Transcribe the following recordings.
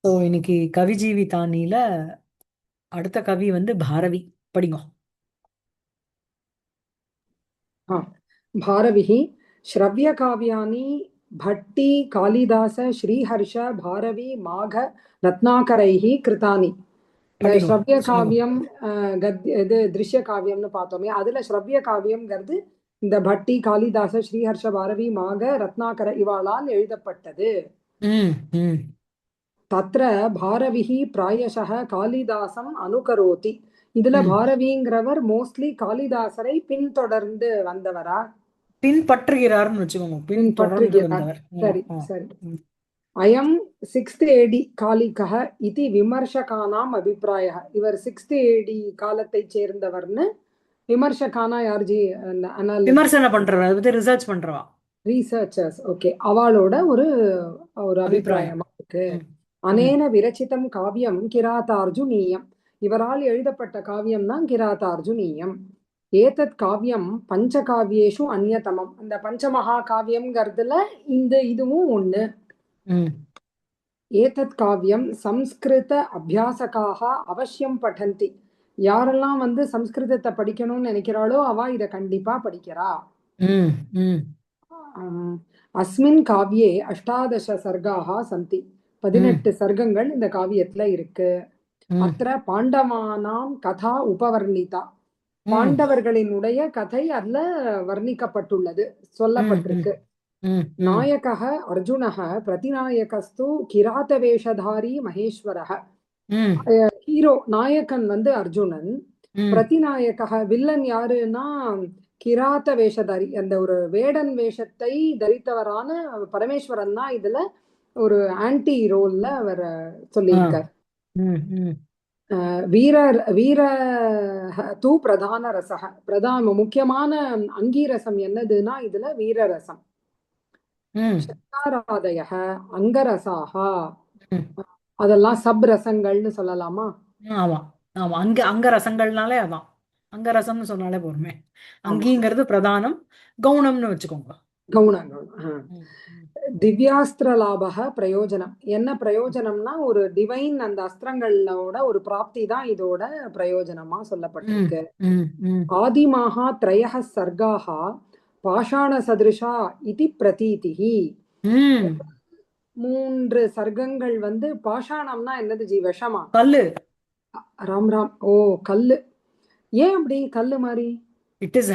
So இன்னைக்கு கவி ஜீவிதானில அடுத்த கவி வந்து பாரவி. படிங்க. हा भारविः श्रव्यकाव्यानि भट्टी कालिदास श्रीहर्ष भारवी माघ रत्नाकरैः कृतानि இந்த படிங்க. ஸ்ரவ்ய சொல்லுங்க. காவியம் இது திருஷ்ய காவியம்னு பார்த்தோமே அதுல ஸ்ரவ்ய காவியம்ங்கிறது இந்த பட்டி காளிதாச ஸ்ரீஹர்ஷ பாரவி மாக ரத்னாகர இவாளால் எழுதப்பட்டது. ம் ம் தத்ர பாரவிஹி பிராயசः காளிதாசம் அனுகரோதி. இதுல ம் பாரவிங்கிறவர் மோஸ்ட்லி காளிதாசரை பின்தொடர்ந்து வந்தவரா? பின்பற்றுகிறார்னு வச்சுக்கோங்க. பின் தொடர்ந்து பின்பற்றுகிறார். வந்தவர். சரி ஆ. சரி. ம். अयं 6th AD कालिकः इति विमर्शकानाम् अभिप्रायः. इवर 6th AD காலத்தைச் சேர்ந்தவர்னு விமர்சகானா யார்ஜி? அனாலிஸ்ட், விமர்சனம் பண்றவா, அதை பத்தி ரிசர்ச் பண்றவா. ரீசர்ச்சர்ஸ். ஓகே, அவளோட ஒரு ஒரு அபிப்பிராயம். அபிப்பிராயமா இருக்கு. ம் ம் அனேன விரச்சிதம் காவியம் கிராதார்ஜுனீயம். இவரால் எழுதப்பட்ட காவியம் தான் கிராதார்ஜுனீயம். ஏதத் காவியம் பஞ்சகாவியேஷு அந்யதமம். அந்த பஞ்சமகா காவியம்ங்கிறதுல இந்த இதுவும் ஒண்ணு. ம் ஏதத் காவியம் சம்ஸ்கிருத அபியாசகாக அவசியம் படந்தி. யாரெல்லாம் வந்து சம்ஸ்கிருதத்தை படிக்கணும்னு நினைக்கிறாளோ அவ இதை கண்டிப்பா படிக்கிறா. ம் ம் ஆம், அஸ்மின் காவியே அஷ்டாதச சர்காக சந்தி. ம் 18 சர்க்கங்கள் இந்த காவியத்துல இருக்கு. ம் அத்த பாண்டவானாம் கதா உபவர்ணிதா. ம் பாண்டவர்களினுடைய கதை அதுல வர்ணிக்கப்பட்டுள்ளது, ம் ம் சொல்லப்பட்டிருக்கு. ம் ம் நாயகः अर्जुनः प्रतिनायकस्तु किरातवेषधारी महेश्वरः. ம் ஹீரோ நாயகன் வந்து அர்ஜுனன். ம் பிரதிநாயகः வில்லன் யாருன்னா கிராத்த வேஷதாரி, அந்த ஒரு வேடன் வேஷத்தை தரித்தவரான பரமேஸ்வரன் தான் இதுல ஒரு ஆன்டி ரோல்ல அவர் ஆ. சொல்லியிருக்கார். ம் ம் வீர வீர தூ பிரதான ரசக. பிரதான முக்கியமான அங்கீரசம் என்னதுன்னா இதுல வீரரசம். ம் சங்காராதய அங்கரசாக, ம் அதெல்லாம் சப் ரசங்கள்னு சொல்லலாமா? ஆமா ஆமா. அங்க அங்க ரசங்கள்னாலே அதான். அங்க ரசம்னு சொன்னாலே போருமே. ஆமா, அங்கிங்கிறது பிரதானம். கவுனம்னு வச்சுக்கோங்க. கவுனங்கள். ம், ம், திவ்யாஸ்திர லாபக பிரயோஜனம். என்ன பிரயோஜனம்னா ஒரு டிவைன் அந்த அஸ்திரங்களோட ஒரு பிராப்தி தான் இதோட பிரயோஜனமா ம், சொல்லப்பட்டிருக்கு. ம், ம், ஆதிமாகா த்ரயः சர்காः பாஷாண சதிருஷா இதி பிரதீதிஹி. ம். மூன்று சர்க்கங்கள் வந்து பாஷாணம்னா என்னது ஜி? விஷமா? கல்லு. ராம் ராம். ஓ, கல்லு. ஏன் அப்படி கல்லு மாதிரி? It is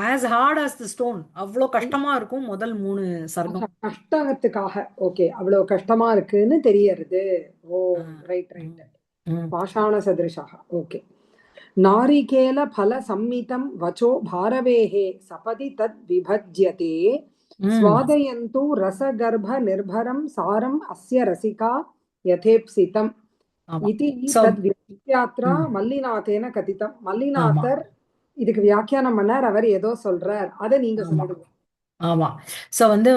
as hard as the stone. அவ்வளோ கஷ்டமா இருக்கும் முதல் 3 அச்சா, சர்க்கம். கஷ்டத்துக்காக. ஓகே, அவ்வளவு கஷ்டமா இருக்குன்னு தெரியறது. ஓ, ஆ, ரைட் ம், ரைட். ம், பாஷாண சதிருஷாக. ஓகே. நாரிகேல பல சம்மிதம் வச்சோ பாரவேः சபதி தத் விபஜ்யதே. ம். ஸ்வாதயந்து ரசகர்ப்ப நிர்பரம் சாரம் அஸ்ய ரசிகா யதேப்சிதம் ஆமா. இதி ஸோ தத் வியாத்ரா ம், மல்லிநாதேன கதிதம். ஆமா மல்லிநாதர் இதுக்கு வியாக்கியானம் பண்ணார். அவர் ஏதோ சொல்றார், அதை நீங்க ஆமா சொல்லிடுங்க. ஆமா. ஸோ வந்து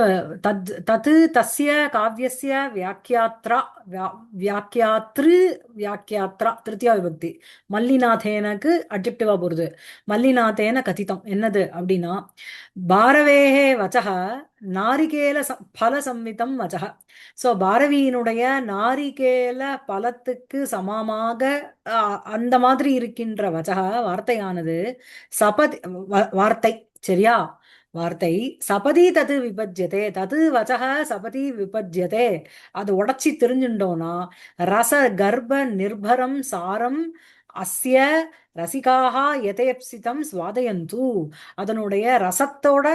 தத் தஸ்ய காவியஸ்ய வியாக்கியாத்ரா வியாக்கியாத்ரு வியாக்கியாத்ரா திருத்தியா விபக்தி. மல்லிநாதேனக்கு அட்ஜெக்டிவா போறது. மல்லிநாதேன கதிதம் என்னது அப்படின்னா, பாரவேஹே வச்சக நாரிகேல பல சம்மிதம் வச்சக. ஸோ பாரவியினுடைய நாரிகேல பலத்துக்கு சமமாக அந்த மாதிரி இருக்கின்ற வச்சக வார்த்தையானது சபதி வார்த்தை. சரியா? வார்த்தை சபதி தது விபஜ்யதே. தது வச்சக சபதி விபஜ்யதே. அது உடைச்சி தெரிஞ்சுட்டோம்னா ரச கர்ப்ப நிர்பரம் சாரம் அஸ்ய ரசிகாக யதேப்சிதம் ஸ்வாதயந்து. அதனுடைய ரசத்தோட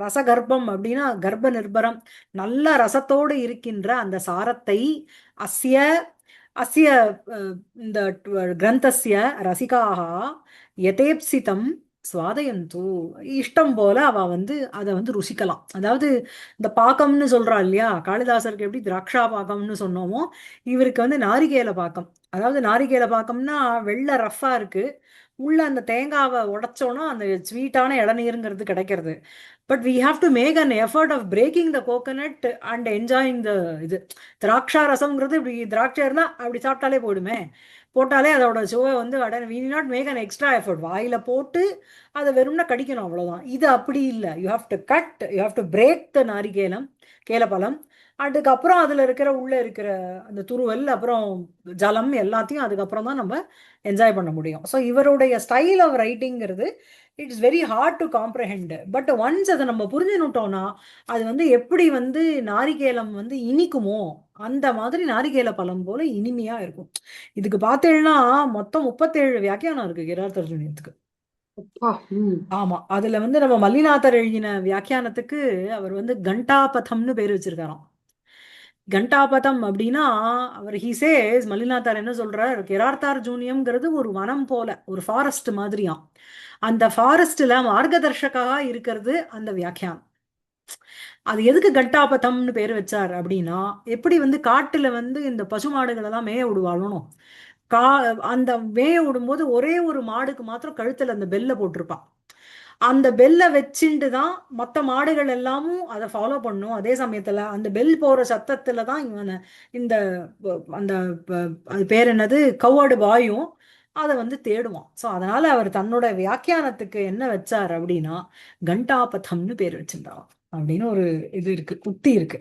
ரசகர்ப்பம் அப்படின்னா கர்ப்ப நிர்பரம் நல்ல ரசத்தோடு இருக்கின்ற அந்த சாரத்தை அஸ்ய அஸ்ய இந்த கிரந்தஸ்ய ரசிகாக யதேப்சிதம் சுவாதயந்து. இஷ்டம் போல அவ வந்து அதை வந்து ருசிக்கலாம். அதாவது இந்த பாக்கம்னு சொல்றா இல்லையா, காளிதாசருக்கு எப்படி திராட்சா பாக்கம்னு சொன்னோமோ இவருக்கு வந்து நாரிகேல பாக்கம். அதாவது நாரிகேல பாக்கம்னா வெள்ளை ரஃப்பா இருக்கு, உள்ள அந்த தேங்காவை உடைச்சோன்னா அந்த ஸ்வீட்டான இளநீருங்கிறது கிடைக்கிறது. But we have to make an effort of breaking the coconut and enjoying the இது. திராட்சா ரசம்ங்கிறது இப்படி திராட்சை இருந்தா அப்படி சாப்பிட்டாலே போடுமே, போட்டாலே அதோட சுவை வந்து we not make an extra effort. வாயில போட்டு அதை வெறும்னா கடிக்கணும், அவ்வளவுதான். இது அப்படி இல்லை. You have to cut, you have to break the நாரிகேலம் கேலப்பழம். அதுக்கப்புறம் அதுல இருக்கிற உள்ள இருக்கிற அந்த துருவல் அப்புறம் ஜலம் எல்லாத்தையும் அதுக்கப்புறம் தான் நம்ம என்ஜாய் பண்ண முடியும். ஸோ இவருடைய ஸ்டைல் ஆஃப் ரைட்டிங்கிறது it is very hard to comprehend. But once அதை நம்ம புரிஞ்சுனுட்டோம்னா அது வந்து எப்படி வந்து நாரிகேலம் வந்து இனிக்குமோ அந்த மாதிரி நாரிகேல பழம் போல இனிமையா இருக்கும். இதுக்கு பார்த்தேன்னா மொத்தம் 37 வியாக்கியானம் இருக்கு கிரார்த்தர்ஜுனியத்துக்கு. அப்பா. ம். ஆமா, அதுல வந்து நம்ம மல்லிநாதர் எழுதின வியாக்கியானத்துக்கு அவர் வந்து கண்டாபதம்னு பேர் வச்சிருக்காராம். கண்டாபதம் அப்படின்னா அவர் ஹிசேஸ் மல்லிநாதர் என்ன சொல்றார், கிரார்த்தார்ஜுனியம்ங்கிறது ஒரு வனம் போல ஒரு ஃபாரஸ்ட் மாதிரியாம். அந்த ஃபாரஸ்ட்ல மார்கதர்ஷகா இருக்கிறது அந்த வியாக்கியானம். அது எதுக்கு கட்டாபதம்னு பேர் வச்சார் அப்படின்னா, எப்படி வந்து காட்டுல வந்து இந்த பசுமாடுகள் எல்லாம் மேய விடுவாளோ, கா அந்த மேய விடும்போது ஒரே ஒரு மாடுக்கு மாத்திரம் கழுத்துல அந்த பெல்ல போட்டிருப்பான். அந்த பெல்லை வச்சுட்டு தான் மற்ற மாடுகள் எல்லாமும் அதை ஃபாலோ பண்ணும். அதே சமயத்துல அந்த பெல் போற சத்தத்துல தான் இவன் இந்த அந்த அது பேர் என்னது கவ்வாடு பாயும் அதை வந்து தேடுவான். ஸோ அதனால அவர் தன்னோட வியாக்கியானத்துக்கு என்ன வச்சார் அப்படின்னா கண்டாபதம்னு பேர் வச்சிருந்தான் அப்படின்னு ஒரு இது இருக்கு, உக்தி இருக்கு.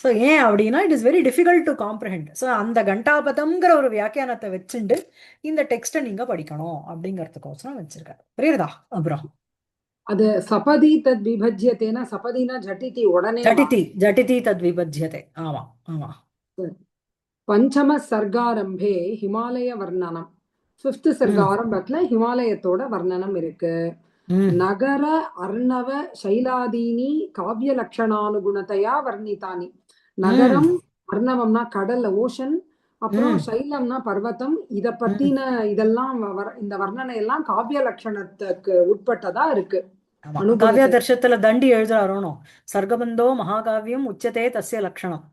ஸோ ஏன் அப்படின்னா it is very difficult to comprehend. So அந்த கண்டாபதம்ங்கிற ஒரு வியாக்கியானத்தை வச்சுட்டு இந்த டெக்ஸ்ட்டை நீங்க படிக்கணும் அப்படிங்கிறதுக்கோசரம் வச்சிருக்காரு. புரியுறதா? அப்புறம் அது சபதி தத் விபஜ்யத்தேனா, சபதினா ஜட்டிதி உடனேவா? ஜட்டிதி ஜட்டிதி தத் விபஜ்யதே. ஆமா ஆமா. சரி. பஞ்சம சர்காரம்பே ஹிமாலய வர்ணனம். 5th சர்க்க ம் ஆரம்பத்துல ஹிமாலயத்தோட வர்ணனம் இருக்கு. ம் நகர அர்ணவ சைலாதீனி காவிய லட்சணானுகுணத்தையா வர்ணித்தானி. ம் நகரம், அர்ணவம்னா கடல் ஓஷன், அப்புறம் ம் சைலம்னா பர்வதம். இத ம். பத்தின இதெல்லாம் இந்த வர்ணனை எல்லாம் காவிய லட்சணத்துக்கு உட்பட்டதா இருக்கு. ஆமா, காவ்யா அனுகுணத்தை. தர்ஷத்துல தண்டி எழுதுறாரோனோ சர்க்கபந்தோ மகாகாவியம் உச்சதே தஸ்ய லக்ஷணம்.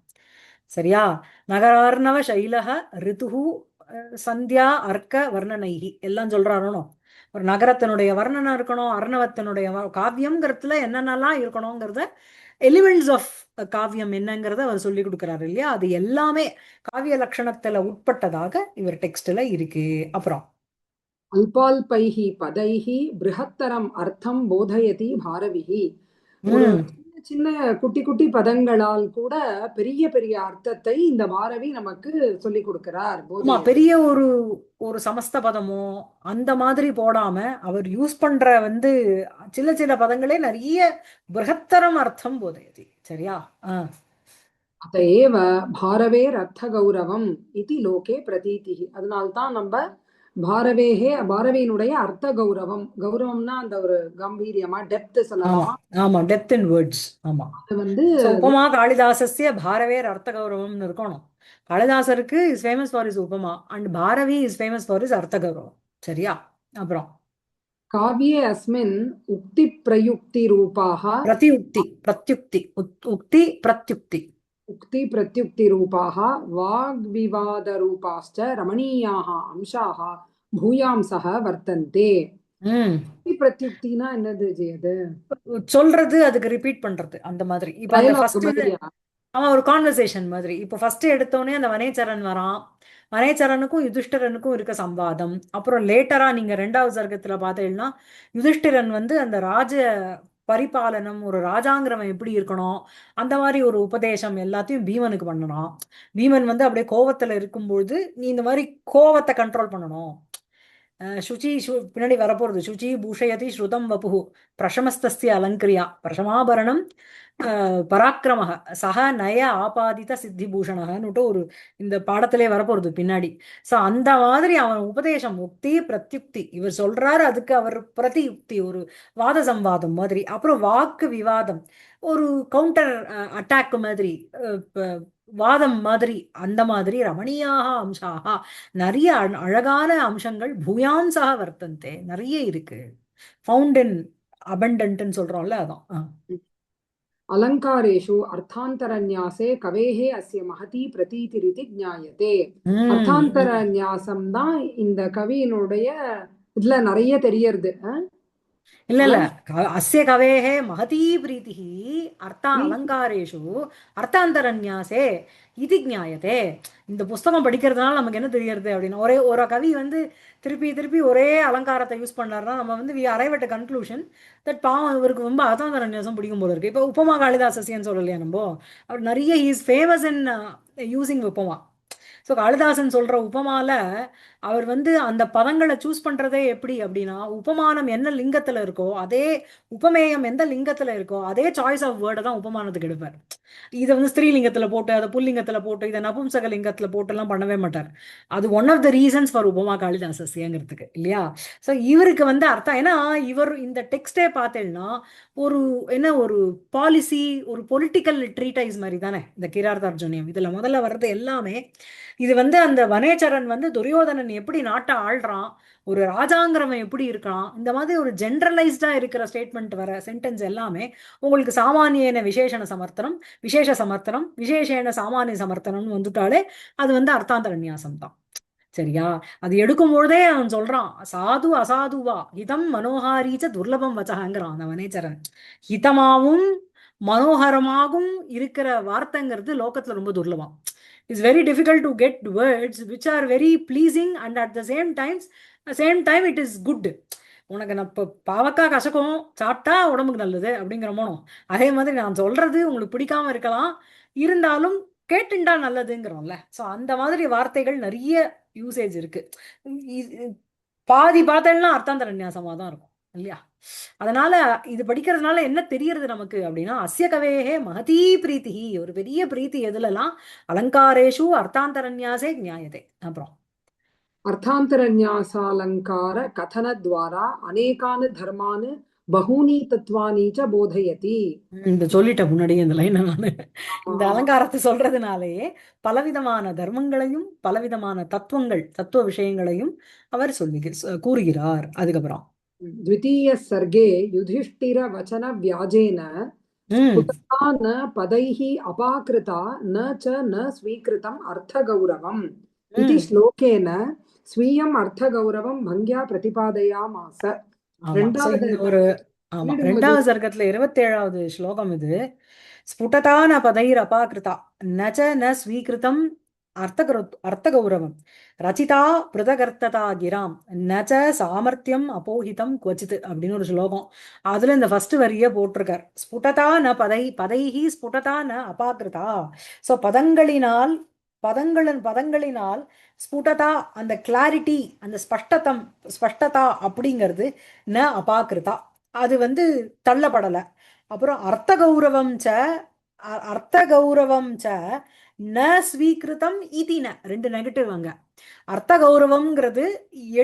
சரியா? நகரார்ணவ சைலக ரிதுஹு சந்தியா அர்க்க வர்ணனைஹி எல்லாம் சொல்றாரோனோ. ஒரு நகரத்தினுடைய வர்ணனை இருக்கணும், அர்ணவத்தினுடைய காவியம்ங்கிறதுல என்னென்னலாம் இருக்கணுங்கிறத எலிமெண்ட்ஸ் ஆஃப் காவியம் என்னங்கிறத அவர் சொல்லி கொடுக்குறாரு இல்லையா? அது எல்லாமே காவிய லட்சணத்துல உட்பட்டதாக இவர் டெக்ஸ்ட்ல இருக்கு. அப்புறம் அல்பால்பைஹி பதைஹி பிருஹத்தரம் அர்த்தம் போதயதி பாரவிஹி. ஒரு ம் சின்ன சின்ன குட்டி குட்டி பதங்களால் கூட பெரிய பெரிய அர்த்தத்தை இந்த பாரவி நமக்கு சொல்லி கொடுக்கிறார். ஆமா, போதயதி. பெரிய ஒரு ஒரு சமஸ்த பதமோ அந்த மாதிரி போடாம அவர் யூஸ் பண்ற வந்து சில சில பதங்களே நிறைய பிரகத்தரம் அர்த்தம் போதையது. சரியா? ஆஹ் அத ஏவ பாரவேர் அர்த்த கௌரவம் இது லோகே பிரதீதிஹி. அதனால்தான் நம்ம பாரவியினுடைய அர்த்த கௌரவம். கௌரவம்னா அந்த ஒரு கம்பீரியமா டெப்த் ஆமா சொல்லலாமா. ஆமா, டெப்த் இன் வேர்ட்ஸ். ஆமா. அது வந்து ஸோ உபமா காளிதாசஸ்ய பாரவேர் அர்த்த கௌரவம்னு இருக்கணும். காளிதாசருக்கு இஸ் ஃபேமஸ் ஃபார் இஸ் உபமா and Bharavi is famous for is அர்த்த கௌரவம். சரியா? அப்புறம் காவியே அஸ்மின் உக்தி பிரயுக்தி ரூபாக. பிரதியுக்தி பிரத்யுக்தி உக்தி பிரத்யுக்தி. उक्ति प्रत्युक्तिरूपाः वाग्विवादरूपाश्च रमणीयाः अंशाः भूयांसः वर्तन्ते. ம் उक्ति प्रत्युक्तिना என்னது ஜி அது? சொல்றது அதுக்கு ரிப்பீட் பண்றது அந்த மாதிரி. இப்ப அந்த டயலாக் ஃபர்ஸ்ட் மாதிரியா? அவன் ஒரு கான்வர்சேஷன் மாதிரி. இப்போ ஃபர்ஸ்ட் எடுத்தோடனே அந்த வனேச்சரன் வரான். வனேச்சரனுக்கும் யுதிஷ்டிரனுக்கும் இருக்க சம்வாதம். அப்புறம் லேட்டரா நீங்க 2வது சர்க்கத்துல பார்த்தீங்கன்னா யுதிஷ்டிரன் வந்து அந்த ராஜ பரிபாலனம், ஒரு ராஜாங்கிறவன் எப்படி இருக்கணும் அந்த மாதிரி ஒரு உபதேசம் எல்லாத்தையும் பீமனுக்கு பண்ணணும். பீமன் வந்து அப்படியே கோவத்துல இருக்கும்பொழுது நீ இந்த மாதிரி கோவத்தை கண்ட்ரோல் பண்ணணும். பின்னாடி வரப்போறது சுச்சி பூஷயதி ஸ்ருதம் வபு பிரசமஸ்தஸ்ய அலங்கிரியா பிரசமாபரணம் பராக்கிரம சக நய ஆபாதித சித்தி பூஷணகன்னுட்டு ஒரு இந்த பாடத்திலே வரப்போறது பின்னாடி. சோ அந்த மாதிரி அவன் உபதேசம் உக்தி பிரத்யுக்தி இவர் சொல்றாரு, அதுக்கு அவர் பிரதியுக்தி ஒரு வாத சம்வாதம் மாதிரி. அப்புறம் வாக்கு விவாதம் ஒரு கவுண்டர் அட்டாக் மாதிரி, வாதம் மாதிரி. அந்த மாதிரி ரமணியாக அம்சாக நிறைய அழகான அம்சங்கள் பூயான்சாக வர்த்தந்தே நிறைய இருக்கு. ஃபவுண்ட் இன் அபண்டன்ட்னு சொல்றோம்ல அதான். अलङ्कारेषु अर्थान्तरन्यासे कवेः अस्य महती प्रतीतिरिति ज्ञायते. ம் அர்த்தாந்தரநியாசம் தான் இந்த கவியினுடைய இதுல நிறைய தெரியறது. இல்ல இல்ல அலங் அஸ்ய கவேः महती प्रीतिः அர்த்த பிரீத்தி அலங்காரேஷு அர்த்தாந்தரநியாசே இது ஞாயத்தே. இந்த புஸ்தகம் படிக்கிறதுனால நமக்கு என்ன தெரியறது அப்படின்னா, ஒரே ஒரு கவி வந்து திருப்பி திருப்பி ஒரே அலங்காரத்தை யூஸ் பண்ணாருன்னா நம்ம வந்து we arrive at conclusion that பாவம் இவருக்கு ரொம்ப அர்த்தாந்தரநியாசம் பிடிக்கும் போல இருக்கு. இப்போ உப்பமா காளிதாசஸ்யன்னு சொல்லலையா நம்ம, அவர் நிறைய is famous in using upma. So Kalidasan சொல்ற உபமால அவர் வந்து அந்த பதங்களை சூஸ் பண்றதே எப்படி அப்படின்னா, உபமானம் என்ன லிங்கத்துல இருக்கோ அதே, உபமேயம் எந்த லிங்கத்துல இருக்கோ அதே சாய்ஸ் ஆஃப் வேர்டை தான் உபமானத்துக்கு எடுப்பார். இதை வந்து ஸ்திரீலிங்கத்துல போட்டு அதை புல்லிங்கத்துல போட்டு இதை நபும்சக லிங்கத்துல போட்டு எல்லாம் பண்ணவே மாட்டார். அது one of the reasons for உபமா காளிதாசஸ்யங்கிறதுக்கு இல்லையா. ஸோ இவருக்கு வந்து அர்த்தம் ஏன்னா, இவர் இந்த டெக்ஸ்டே பார்த்தேன்னா ஒரு என்ன ஒரு பாலிசி, ஒரு பொலிட்டிக்கல் ட்ரீட்டைஸ் மாதிரி தானே இந்த கிரார்த்தார்ஜுனியம். இதுல முதல்ல வர்றது எல்லாமே இது வந்து அந்த வனேச்சரன் வந்து துரியோதனன் எப்படி நாட்டை ஆள்றான், ஒரு ராஜாங்கிறவன் எப்படி இருக்கான், இந்த மாதிரி ஒரு ஜென்ரலைஸ்டா இருக்கிற ஸ்டேட்மெண்ட் வர சென்டென்ஸ் எல்லாமே உங்களுக்கு சாமானியன விசேஷண சமர்த்தனம், விசேஷ சமர்த்தனம், விசேஷேன சாமானிய சமர்த்தனம்னு வந்துட்டாலே அது வந்து அர்த்தாந்தர நியாசம் தான். சரியா. அது எடுக்கும் பொழுதே அவன் சொல்றான், சாது அசாதுவா ஹிதம் மனோஹாரீச்ச துர்லபம் வச்சகாங்கிறான் அந்த வனேச்சரன். ஹிதமாவும் மனோகரமாகவும் இருக்கிற வார்த்தைங்கிறது லோகத்துல ரொம்ப துர்லபம். It's very difficult to get words which are very pleasing and at the same time it is good. உனக்கு நான் இப்போ பாவக்காய் கசக்கும் சாப்பிட்டா உடம்புக்கு நல்லது அப்படிங்கிற மோனம், அதே மாதிரி நான் சொல்றது உங்களுக்கு பிடிக்காம இருக்கலாம், இருந்தாலும் கேட்டுண்டா நல்லதுங்கிறோம்ல. ஸோ அந்த மாதிரி வார்த்தைகள் நிறைய யூசேஜ் இருக்கு. பாதி பார்த்தேன்னா அர்த்தாந்தர நியாசமா தான் இருக்கும் இல்லையா. அதனால இது படிக்கிறதுனால என்ன தெரியறது நமக்கு அப்படின்னா, அஸ்ய கவேஹே மகதீ பிரீத்தி, ஒரு பெரிய பிரீத்தி எதுலலாம் அலங்காரேஷு அர்த்தாந்தரநியாசே ஞாயதே. அப்புறம் अर्थान्तरन्यासालङ्कार कथनद्वारा अनेकान् धर्मान् बहूनि तत्त्वानि च बोधयति. இந்த சொல்லிட்ட முன்னாடியே இந்த லைன் நான் இந்த ஆமா. அலங்காரத்தை சொல்றதுனாலேயே பலவிதமான தர்மங்களையும் பலவிதமான தத்துவ விஷயங்களையும் அவர் கூறுகிறார். அதுக்கப்புறம் द्वितीयः सर्गे युधिष्ठिरवचनव्याजेन ம் स्फुटता न पदैः अपाकृता न च न स्वीकृतम् अर्थगौरवम् इति ம் श्लोकेन स्वीयम् अर्थगौरवं भङ्ग्या प्रतिपादयामास. ஆமா. சோ ரெண்டாவது இது ஒரு ஆமா ஈடுமதி ரெண்டாவது சர்க்கத்துல 27வது ஸ்லோகம் இது. ஸ்புடதா ந பதைர் அபாகிருதா நச்ச ந ஸ்வீகிருதம் அர்த்தகௌரவம் ரச்சிதா பிருதகர்த்ததா கிராம் நச்ச சாமர்த்தியம் அப்போஹிதம் குவச்சித் அப்படின்னு ஒரு ஸ்லோகம். அதுல இந்த ஃபர்ஸ்ட் வரியே போட்டிருக்கார். ஸ்புடதா ந பதைஹி ஸ்புடதா ந அபாகிருதா. சோ பதங்களினால் ஸ்புடதா அந்த கிளாரிட்டி, அந்த ஸ்பஷ்டதா அப்படிங்கிறது ந அபாகிருதா, அது வந்து தள்ளப்படல. அப்புறம் அர்த்த கௌரவம் ச ந ஸ்வீகிருதம் இதின ரெண்டு நெகட்டிவ் அங்க. அர்த்த கௌரவம்ங்கிறது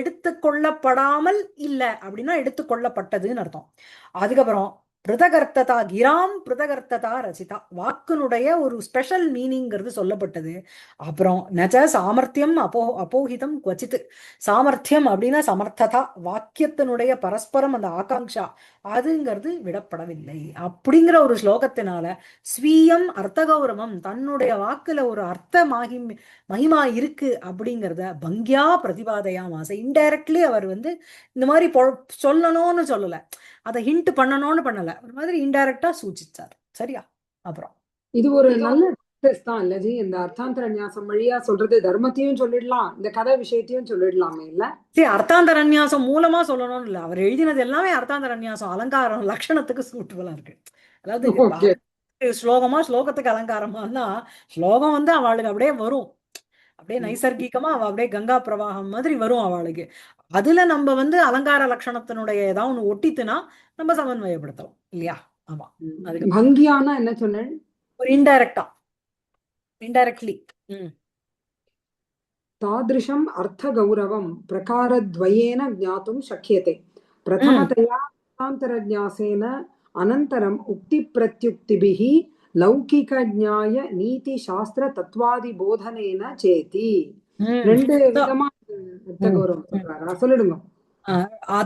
எடுத்துக்கொள்ளப்படாமல் இல்ல அப்படின்னா எடுத்துக்கொள்ளப்பட்டதுன்னு அர்த்தம். அதுக்கப்புறம் பிருதகர்த்ததா கிராம் பிருதகர்த்ததா ரச்சிதா, வாக்குனுடைய ஒரு ஸ்பெஷல் மீனிங்கிறது சொல்லப்பட்டது. அப்புறம் நஜ சாமர்த்தியம் அப்போஹிதம் குவச்சித், சாமர்த்தியம் அப்படின்னா சமர்த்ததா, வாக்கியத்தினுடைய பரஸ்பரம் அந்த ஆகாங்ஷா அதுங்கிறது விடப்படவில்லை அப்படிங்கிற ஒரு ஸ்லோகத்தினால ஸ்வீயம் அர்த்தகௌரவம், தன்னுடைய வாக்குல ஒரு மகிமா இருக்கு அப்படிங்கிறத பங்கியா பிரதிபாதையாமாச. இன்டைரக்ட்லி அவர் வந்து இந்த மாதிரி சொல்லணும்னு சொல்லல, அதை ஹிண்ட் பண்ணணும்னு பண்ணல, ஒரு மாதிரி இன்டைரக்டா சூச்சிச்சார். சரியா. அப்புறம் இது ஒரு நல்ல practice தான் இல்ல ஜி. இந்த அர்த்தாந்தர நியாசம் வழியா சொல்றது தர்மத்தையும் சொல்லிடலாம், இந்த கதை விஷயத்தையும் சொல்லிடலாமே இல்ல. சரி, அர்த்தாந்தரநியாசம் மூலமா சொல்லணும்னு இல்ல, அவர் எழுதினது எல்லாமே அர்த்தாந்தரநியாசம் அலங்காரம் லட்சணத்துக்கு சூட்டுவலா இருக்கு. அதாவது ஓகே. ஸ்லோகத்துக்கு அலங்காரமானா ஸ்லோகம் வந்து அவளுக்கு அப்படியே வரும், அப்படியே நைசர்கிகமா அவ அப்படியே கங்கா பிரவாகம் மாதிரி வரும் அவளுக்கு. அதுல நம்ம வந்து அலங்கார லட்சணத்தினுடைய ஏதாவது ஒண்ணு ஒட்டித்துனா நம்ம சமன்வயப்படுத்தலாம் இல்லையா. ஆமா. அதுக்கு பங்கியானா என்ன சொன்னேன்? ஒரு இன்டைரக்ட்லி तादृशम् अर्थगौरवं प्रकारद्वयेन ज्ञातुं शक्यते. प्रथमतया अर्थान्तरन्यासेन, अनन्तरम् उक्तिप्रत्युक्तिभिः लौकिकन्याय नीतिशास्त्रतत्त्वादिबोधनेन चेति. ரெண்டு விதமா அர்த்தகௌரவம் சொல்றாரா? சொல்லிடுங்க.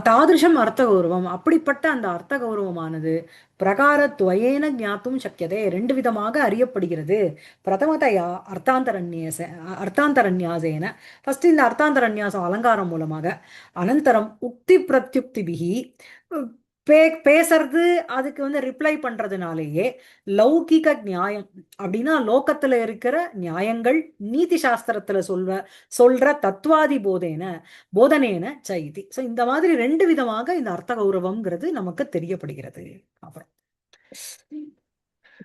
தாதிருஷம் அர்த்த கௌரவம், அப்படிப்பட்ட அந்த அர்த்த கௌரவமானது பிரகாரத்வயேன ஞாத்தும் சக்கியதே, ரெண்டு விதமாக அறியப்படுகிறது. பிரதமதையா அர்த்தாந்தரநியாசேன, ஃபர்ஸ்ட் இந்த அர்த்தாந்தரநியாசம் அலங்காரம் மூலமாக, அனந்தரம் உக்தி பிரத்யுக்திபிகி பேசுறது, அதுக்கு வந்து ரிப்ளை பண்றதுனாலேயே லௌகிக நியாயம் அப்படின்னா லோகத்துல இருக்கிற நியாயங்கள் நீதி சாஸ்திரத்துல சொல்ற தத்துவாதி போதனேன சைதி. ஸோ இந்த மாதிரி ரெண்டு விதமாக இந்த அர்த்த கௌரவம்ங்கிறது நமக்கு தெரியப்படுகிறது. அப்புறம்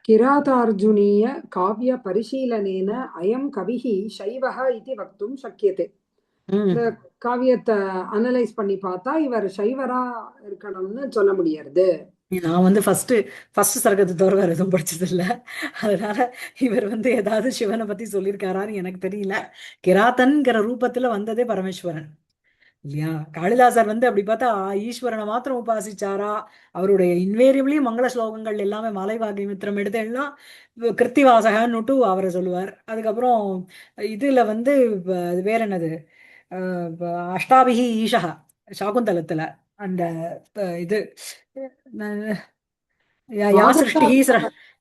किरातार्जुनीय काव्य परिशीलनेन अयं कविः शैवः इति वक्तुं शक्यते. இந்த காவியத்தை அனலைஸ் பண்ணி பார்த்தா இவர் சைவரா இருக்கணும்னு சொல்ல முடியாது. நான் வந்து ஃபர்ஸ்ட் சர்க்கத்தை தவிர வேற எதுவும் படிச்சது இல்ல. அதனால இவர் வந்து ஏதாவது சிவனை பத்தி சொல்லியிருக்காரான்னு எனக்கு தெரியல. கிராத்தன்கிற ரூபத்துல வந்ததே பரமேஸ்வரன் இல்லையா? காளிதாசர் வந்து அப்படி பார்த்தா ஈஸ்வரனை மாத்திரம் உபாசிச்சாரா? அவருடைய இன்வேரியபிளி மங்கள ஸ்லோகங்கள் எல்லாமே மலைவாகி மித்திரம் எடுத்து எல்லாம் கிருத்திவாசகன்னுட்டு அவரை சொல்லுவார். அதுக்கப்புறம் இதுல வந்து அது வேற என்னது, அஷ்டாபிகி ஈஷா சாகுந்தலத்துல அந்த இது या सृष्टिः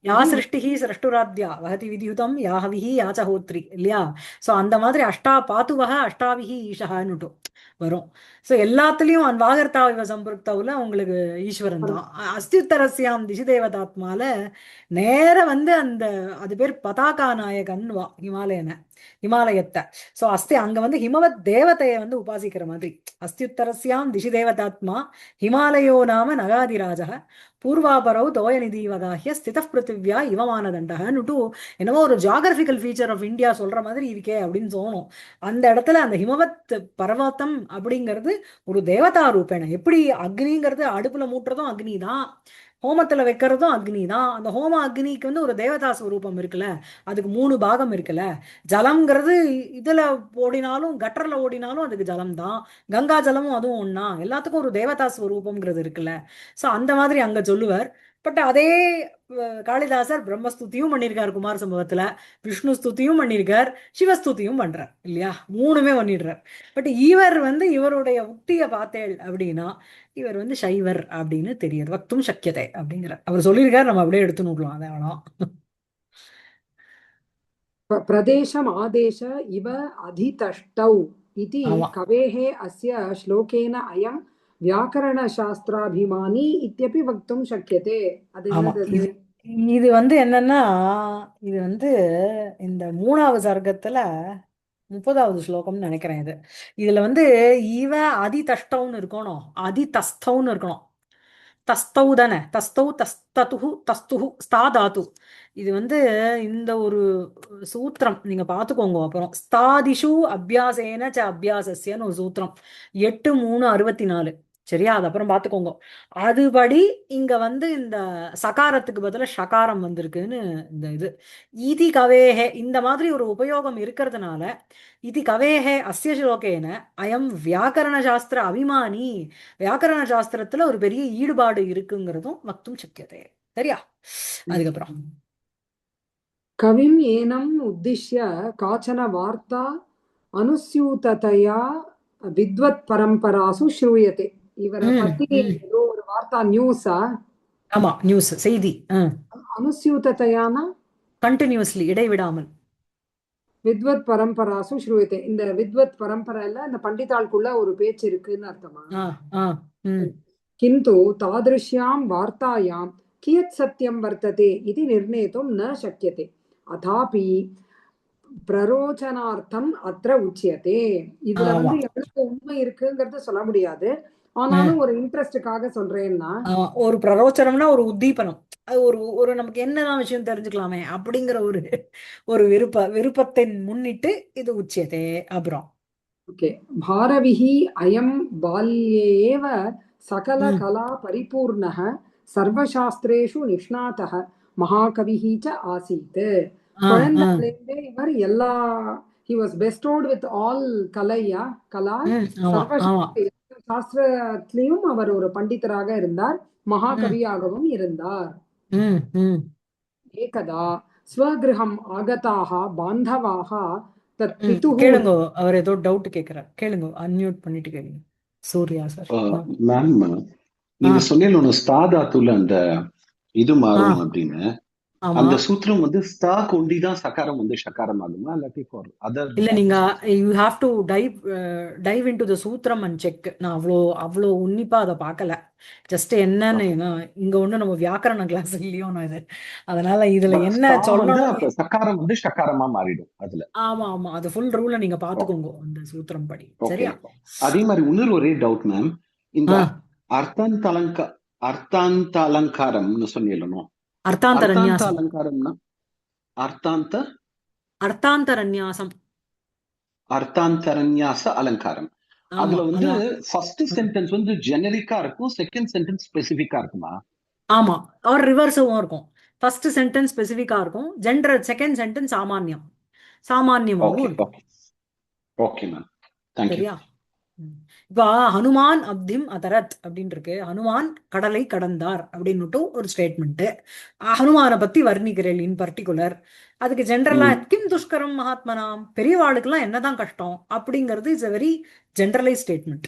या सृष्टिः सृष्टुराद्या वहति विद्युतं या हविः या च होत्री இல்லையா? ஸோ அந்த மாதிரி பாத்துவக அஷ்டாவிகி ஈஷகான்னுட்டும் வரும். ஸோ எல்லாத்துலேயும் வாகர்த்தாவிவ சம்பருக்தவுல உங்களுக்கு ஈஸ்வரன் தான். அஸ்தியுத்தரஸ்யாம் திசி தேவதாத்மால நேர வந்து அந்த அது பேர் பதாகா நாயகன் வா ஹிமாலயத்தை. ஸோ அங்க வந்து ஹிமவத் தேவதையை வந்து உபாசிக்கிற மாதிரி. அஸ்தியுத்தரஸ்யாம் திசி தேவதாத்மா ஹிமாலயோ நாம நகாதிராஜக பூர்வாபரவு தோயநிதிவகாஹ்ய ஸ்தித பிருத்திவியா இவமானதண்டகன்னுட்டு என்னவோ ஒரு ஜியாகிரபிக்கல் ஃபீச்சர் ஆஃப் இந்தியா சொல்ற மாதிரி இருக்கே அப்படின்னு தோணும். அந்த இடத்துல அந்த ஹிமவத் பர்வதம் அப்படிங்கிறது ஒரு தேவதா ரூபேன. எப்படி அக்னிங்கிறது அடுப்புல மூட்டுறதும் அக்னி தான், ஹோமத்துல வைக்கிறதும் அக்னி தான். அந்த ஹோம அக்னிக்கு வந்து ஒரு தேவதா ஸ்வரூபம் இருக்குல்ல, அதுக்கு 3 பாகம் இருக்குல்ல. ஜலம்ங்கிறது இதுல ஓடினாலும் கட்டர்ல ஓடினாலும் அதுக்கு ஜலம் தான். கங்கா ஜலமும் அதுவும் ஒண்ணா, எல்லாத்துக்கும் ஒரு தேவதா ஸ்வரூபம்ங்கிறது இருக்குல்ல. ஸோ அந்த மாதிரி அங்க சொல்லுவார். பட் அதே காளிதாசர் பிரம்மஸ்துதியும் பண்ணியிருக்கார் குமார சம்பவத்துல, விஷ்ணு ஸ்துதியும் பண்ணியிருக்கார், சிவஸ்துதியும் பண்றார் இல்லையா? 3மே பண்ணிடுறார். பட் இவர் வந்து இவருடைய உக்திய பார்த்தேள் அப்படின்னா இவர் வந்து சைவர் அப்படின்னு தெரியுது. வக்தும் சக்கியதை அப்படிங்கிற அவர் சொல்லியிருக்காரு. நம்ம அப்படியே எடுத்து நோக்கலாம். அதை வேணாம். பிரதேசம் ஆதேச இவ அதிதஷ்டௌ இதி கவேஹ அஸ்ய ஸ்லோகேன அயம் வியாக்கரணசாஸ்திராபிமானி இத்யபி வக்தும் சக்கியதே. அது என்னது? இது வந்து என்னன்னா, இது வந்து இந்த 3வது சர்க்கத்துல 30வது ஸ்லோகம்னு நினைக்கிறேன். இதுல வந்து இவ அதிதஷ்டவுன்னு இருக்கணும், அதிதஸ்தவுன்னு இருக்கணும். தஸ்தௌ தானே, தஸ்தௌ தஸ்ததுஹு தஸ்துஹு ஸ்தா தாத்து. இது வந்து இந்த ஒரு சூத்திரம் நீங்க பாத்துக்கோங்க. அப்புறம் ஸ்தாதிஷு அபியாசேன ச அபியாசஸ்யன்னு ஒரு சூத்திரம் 8-3-64. சரியா? அது அப்புறம் பாத்துக்கோங்க. அதுபடி இங்க வந்து இந்த சகாரத்துக்கு பதிலா ஷகாரம் வந்திருக்குன்னு இந்த இது இதி கவேஹே இந்த மாதிரி ஒரு உபயோகம் இருக்கிறதுனால இது கவேஹே அஸ்ய ஸ்லோகேன அயம் வியாக்கரண சாஸ்திர அபிமானி, வியாக்கரண சாஸ்திரத்துல ஒரு பெரிய ஈடுபாடு இருக்குங்கிறதும் வக்தும் சக்கியதே. சரியா? அதுக்கப்புறம் கவிம் ஏனம் உத்திஷ்ய காச்சன வார்த்தா அனுஸ்யூததயா வித்வத் பரம்பராசு ஸ்ரூயதே. இவரை பத்தி ஏதோ ஒரு வார்த்தா நியூஸா? ஆமா, நியூஸ் செய்தி. அனுஸ்யூததயானா கண்டினியூஸ்லி இடைவிடாமல். வித்வத் பரம்பராசு ஸ்ரூயதே. இந்த வித்வத் பரம்பரையில இந்த பண்டிதாளுக்குள்ள ஒரு பேச்சு இருக்குன்னு அர்த்தமா? கிந்து தாதிருஷ்யாம் வார்த்தாயாம் கியத் சத்தியம் வர்த்ததே இது நிர்ணயித்தும் ந சக்கியதே. அதாபி பிரரோச்சனார்த்தம் அத்திர உச்சியதே. இதுல வந்து எவ்வளவு உண்மை இருக்குங்கிறத சொல்ல முடியாது, ஆனாலும் ஒரு இன்ட்ரெஸ்டுக்காக சொல்றேன்னா, ஒரு பிரரோச்சனம்னா ஒரு உத்தீபனம், அது ஒரு நமக்கு என்னதான் விஷயம் தெரிஞ்சுக்கலாமே அப்படிங்கிற ஒரு விருப்பத்தை முன்னிட்டு இது உச்சியதே. அப்புறம் ஓகே. பாரவிஹி அயம் பால்யேவ சகல கலா பரிபூர்ணः சர்வசாஸ்திரேஷு நிஷ்ணாதः மகாகவிஹி ச ஆசீத். குழந்தையிலிருந்தே இவர் எல்லா he was bestowed with all கலா சாஸ்திரத்திலையும் அவர் ஒரு பண்டிதராக இருந்தார், மகாகவியாகவும் இருந்தார். ஏகதா ஸ்வகிருஹம் ஆகதாக பாந்தவாக தத் பிதுஹு. கேளுங்க, அவர் ஏதோ டவுட் கேக்குறார், கேளுங்க, அன்மியூட் பண்ணிட்டு கேளுங்க. சூர்யா சார். மேம், நீங்க சொன்னீங்க ஸ்தாதாத்துல அந்த இது மாறும் அப்படின்னு. ஆமா. அந்த சூத்திரம் வந்து ஸ்தா கொண்டிதான் சகாரம் வந்து ஷகாரம் ஆகுமா இல்லாட்டி ஃபார் அதர் இல்ல நீங்க values? You have to dive in to the சூத்திரம் அண்ட் செக். நான் அவ்வளோ உன்னிப்பா அதை பார்க்கல. ஜஸ்ட் என்னன்னு ஓகே. இங்க ஒண்ணு நம்ம வியாக்கரண கிளாஸ் இல்லையோ நான் இது, அதனால இதுல என்ன ஸ்தா வந்து சொல்லணும். அப்ப சகாரம் வந்து ஷகாரமா மாறிடும் அதுல. ஆமா ஆமா, அது ஃபுல் ரூலை நீங்க ஓகே பாத்துக்கோங்க அந்த சூத்திரம் படி. ஓகே. சரியா? அதே மாதிரி இன்னொரு ஒரே டவுட் மேம், இந்த ஆ அர்த்தாந்த அர்த்தாந்த அலங்காரம்னு சொன்னீங்களோ, அர்த்தாந்த அர்த்தாந்த ரந்நியாசம். அலங்காரம்னா அர்த்தாந்த அர்த்தாந்தரநியாசம். அர்த்தாந்தரன்யாச அலங்காரம். ஆமா அதுல வந்து அதான். ஃபர்ஸ்ட் சென்டென்ஸ் வந்து ஜெனரிக்கா இருக்கும், செகண்ட் சென்டென்ஸ் ஸ்பெசிபிக்கா இருக்குமா? ஆமா, அவர் ரிவர்ஸும் இருக்கும். ஃபர்ஸ்ட் சென்டென்ஸ் ஸ்பெசிஃபிக்கா இருக்கும், ஜென்ரல் செகண்ட் சென்டென்ஸ் சாமான்யமாகவும் ஓகே இருக்கும். Okay okay ma'am, thank you. சரியா? ம். இப்போ ஹனுமான் அப்திம் அதரத் அப்படின்னு இருக்கு. ஹனுமான் கடலை கடந்தார் அப்படின்னுட்டு ஒரு ஸ்டேட்மெண்ட். ஹனுமானை பத்தி வர்ணிக்கிறேன் இன் பர்டிகுலர். அதுக்கு ஜென்ரலா கிம் துஷ்கரம் மகாத்மனாம், பெரியவாளுக்கெல்லாம் என்னதான் கஷ்டம் அப்படிங்கிறது is a very generalise statement.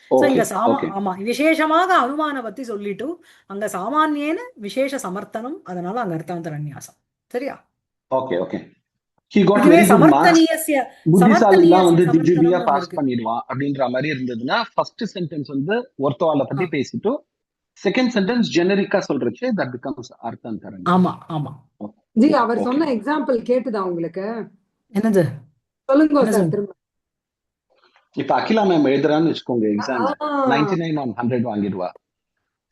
So okay இங்க ஓகே ஆமா, விசேஷமாக ஹனுமானை பத்தி சொல்லிட்டு அங்க சாமானியன விசேஷ சமர்த்தனம், அதனால அங்க அர்த்தாந்தரநியாசம். சரியா? Okay okay. He got இதுவே very good marks. சமர்த்தனீயஸ்ய புத்திசாலிலாம் வந்து ஜிஜிபியா சமர்த்தனம்னு ஒண்ணு பாஸ் இருக்கு. பண்ணிடுவான் அப்படின்ற மாதிரி இருந்ததுன்னா ஃபர்ஸ்ட் சென்டென்ஸ் வந்து ஒருத்தவாளை பத்தி பேசிட்டு செகண்ட் சென்டென்ஸ் ஜெனரிக்கா சொல்றச்சு தட் பிகம்ஸ் அர்த்தாந்தரன். ஆமா ஆமா. ஜி அவர் சொன்ன எக்ஸாம்பிள் கேட்டுதா உங்களுக்கு? என்னது சொல்லுங்க சார் திரும்ப. இப்ப அகிலா மேம் எழுதுறான்னு வச்சுக்கோங்க எக்ஸாம், 99 on 100 வாங்கிடுவா.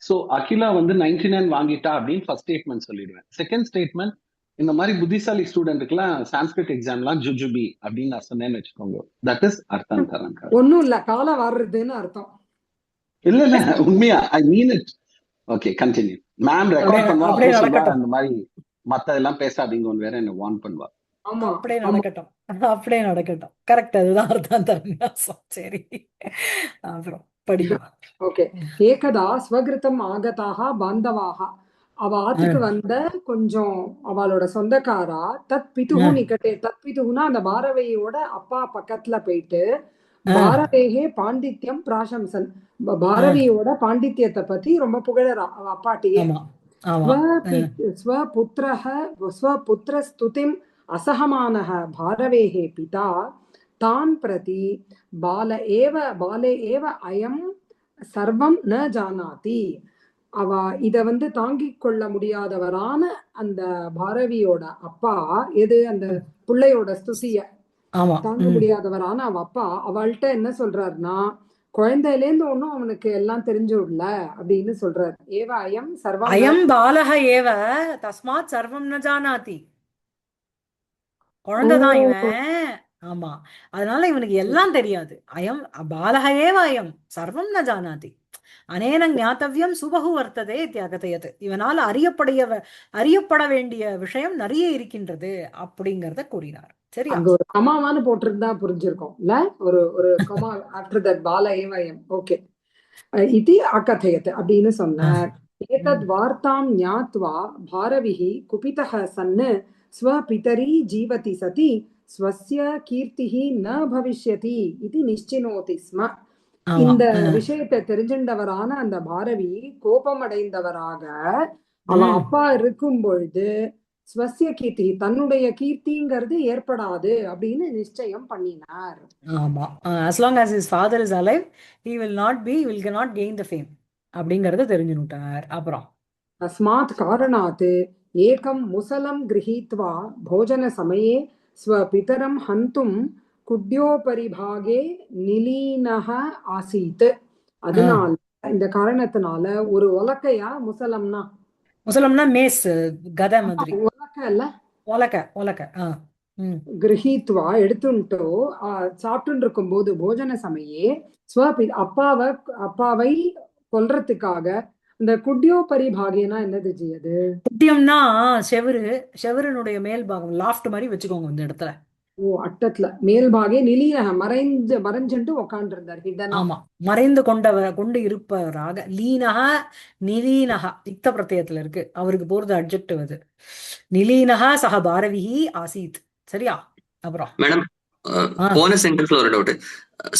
சோ அகிலா வந்து 99 வாங்கிட்டா அப்படின்னு ஃபர்ஸ்ட் ஸ்டேட்மெண்ட் சொல்லிடுவேன். செகண்ட் ஸ்டேட்மெண்ட், இந்த மாதிரி புத்திசாலி ஸ்டூடெண்ட்டுக்குலாம் சான்ஸ்கிரிட் எக்ஸாம்லாம் ஜுஜுபி அப்படின்னு நான் சொன்னேன்னு வச்சுக்கோங்க, தட் இஸ் அர்த்தாந்தரன். ஒண்ணும் இல்ல, காலம் வர்றதுன்னு அர்த்தம். இல்ல இல்ல உண்மையா, I mean it. Okay continue ma'am. Record பண்ணுவா, அப்போ சொல்வா அந்த மாதிரி மத்த எல்லாம் பேசாதீங்கன்னு வேற என்ன வார்ன் பண்ணுவா. ஆமா அப்படியே நடக்கட்டும். கரெக்ட், அதுதான் அர்த்தாந்தரநியாசம். சரி, அப்புறம் படிக்கலாம். ஓகே. ஏகதா ஸ்வகிருதம் ஆகதாக பாந்தவாக, அவ ஆத்துக்கு வந்த கொஞ்சம் அவளோட சொந்தக்காரா தத் பிதுகு நிக்கட்டே, தத் பிதுகுனா அந்த பாரதியோட அப்பா பக்கத்துல போயிட்டு பாரதேகே பாண்டித்யம் பிராசம்சன், பாரதியோட பாண்டித்யத்தை பத்தி ரொம்ப புகழறா அவ அப்பாட்டியே. ஸ்வபுத்திர ஸ்துதிம் அசகமானஹ பாரவேஹே பிதா தான் பிரதி பாலே ஏவ அயம் சர்வம் ந ஜானாதி. அவ இத வந்து தாங்கிக் கொள்ள முடியாதவரான அந்த பாரவியோட அப்பா, எது அந்த பிள்ளையோட ஸ்துதிய தாங்க முடியாதவரான அவ அப்பா அவள்கிட்ட என்ன சொல்றாருன்னா, குழந்தையிலேருந்து ஒண்ணும் அவனுக்கு எல்லாம் தெரிஞ்சுடல அப்படின்னு சொல்றாரு. ஏவ அயம் சர்வம் அயம் பாலக ஏவ தஸ்மாத் சர்வம் ந ஜானாதி. குழந்தைதான் இவன். ஆமா, அதனால இவனுக்கு எல்லாம் தெரியாது. அயம் பாலக ஏவ அயம் சர்வம் ந ஜானாதி அனேன ஞாத்தவ்யம் சுபகு வர்த்ததே தியாகதையது. இவனால் அறியப்பட வேண்டிய விஷயம் நிறைய இருக்கின்றது அப்படிங்கறத கூறினார். சரியா? அங்க ஒரு கமாவான்னு போட்டிருந்தா புரிஞ்சிருக்கும் இல்ல, ஒரு கமா ஆஃப்டர் தட் பால ஏவயம். ஓகே, இது அகதயத் அப்படின்னு சொன்னார். ஏதத் வார்த்தாம் ஞாத்வா பாரவிஹி குபிதஹ சன்னு ஸ்வபிதரி ஜீவதி சதி ஸ்வஸ்ய கீர்த்திஹி ந பவிஷ்யதி இது நிச்சினோதி ஸ்ம. இந்த விஷயத்தை தெரிஞ்சின்றவரான அந்த பாரவி கோபம் அடைந்தவராக அவ அப்பா இருக்கும் பொழுது ஸ்வஸ்ய கீர்த்தி, தன்னுடைய கீர்த்திங்கிறது ஏற்படாது அப்படின்னு நிச்சயம் பண்ணினார். ஆமா, as long as his father is alive he will not gain the fame அப்படிங்கறத தெரிஞ்சுட்டார். அப்புறம் தஸ்மாத் காரணாத் ஏகம் முசலம் கிரஹீத்வா போஜன சமயே ஸ்வபிதரம் ஹந்தும் குட்யோபரிபாகே நிலீனஹ ஆசீத். அதனால இந்த காரணத்தினால ஒரு உலக்கையா, முசலம்னா மேஸ் கதை மாதிரி, உலக்க இல்ல, உலக்க கிரஹீத்வா எடுத்துட்டோ சாப்பிட்டு இருக்கும் போது போஜன சமயே அப்பாவை கொல்றதுக்காக இந்த குட்யோ பரிபாகேனா என்னது ஜி? அது குட்டியம்னா செவருனுடைய மேல் பாகம், லாஃப்ட் மாதிரி வச்சுக்கோங்க இந்த இடத்துல. ஓ, அட்டத்துல மேல் பாகே நிலீனக மறைஞ்சுட்டு உட்கார்ந்து இருந்தார். ஆமா, மறைந்து கொண்டு இருப்பவராக. லீனக நிலீனக இக்த பிரத்யத்துல இருக்கு, அவருக்கு போறது அட்ஜெக்டிவ் அது. நிலீனக சக பாரவிஹி ஆசீத். சரியா? அப்புறம் மேடம் போன சென்டென்ஸ்ல ஒரு டவுட்,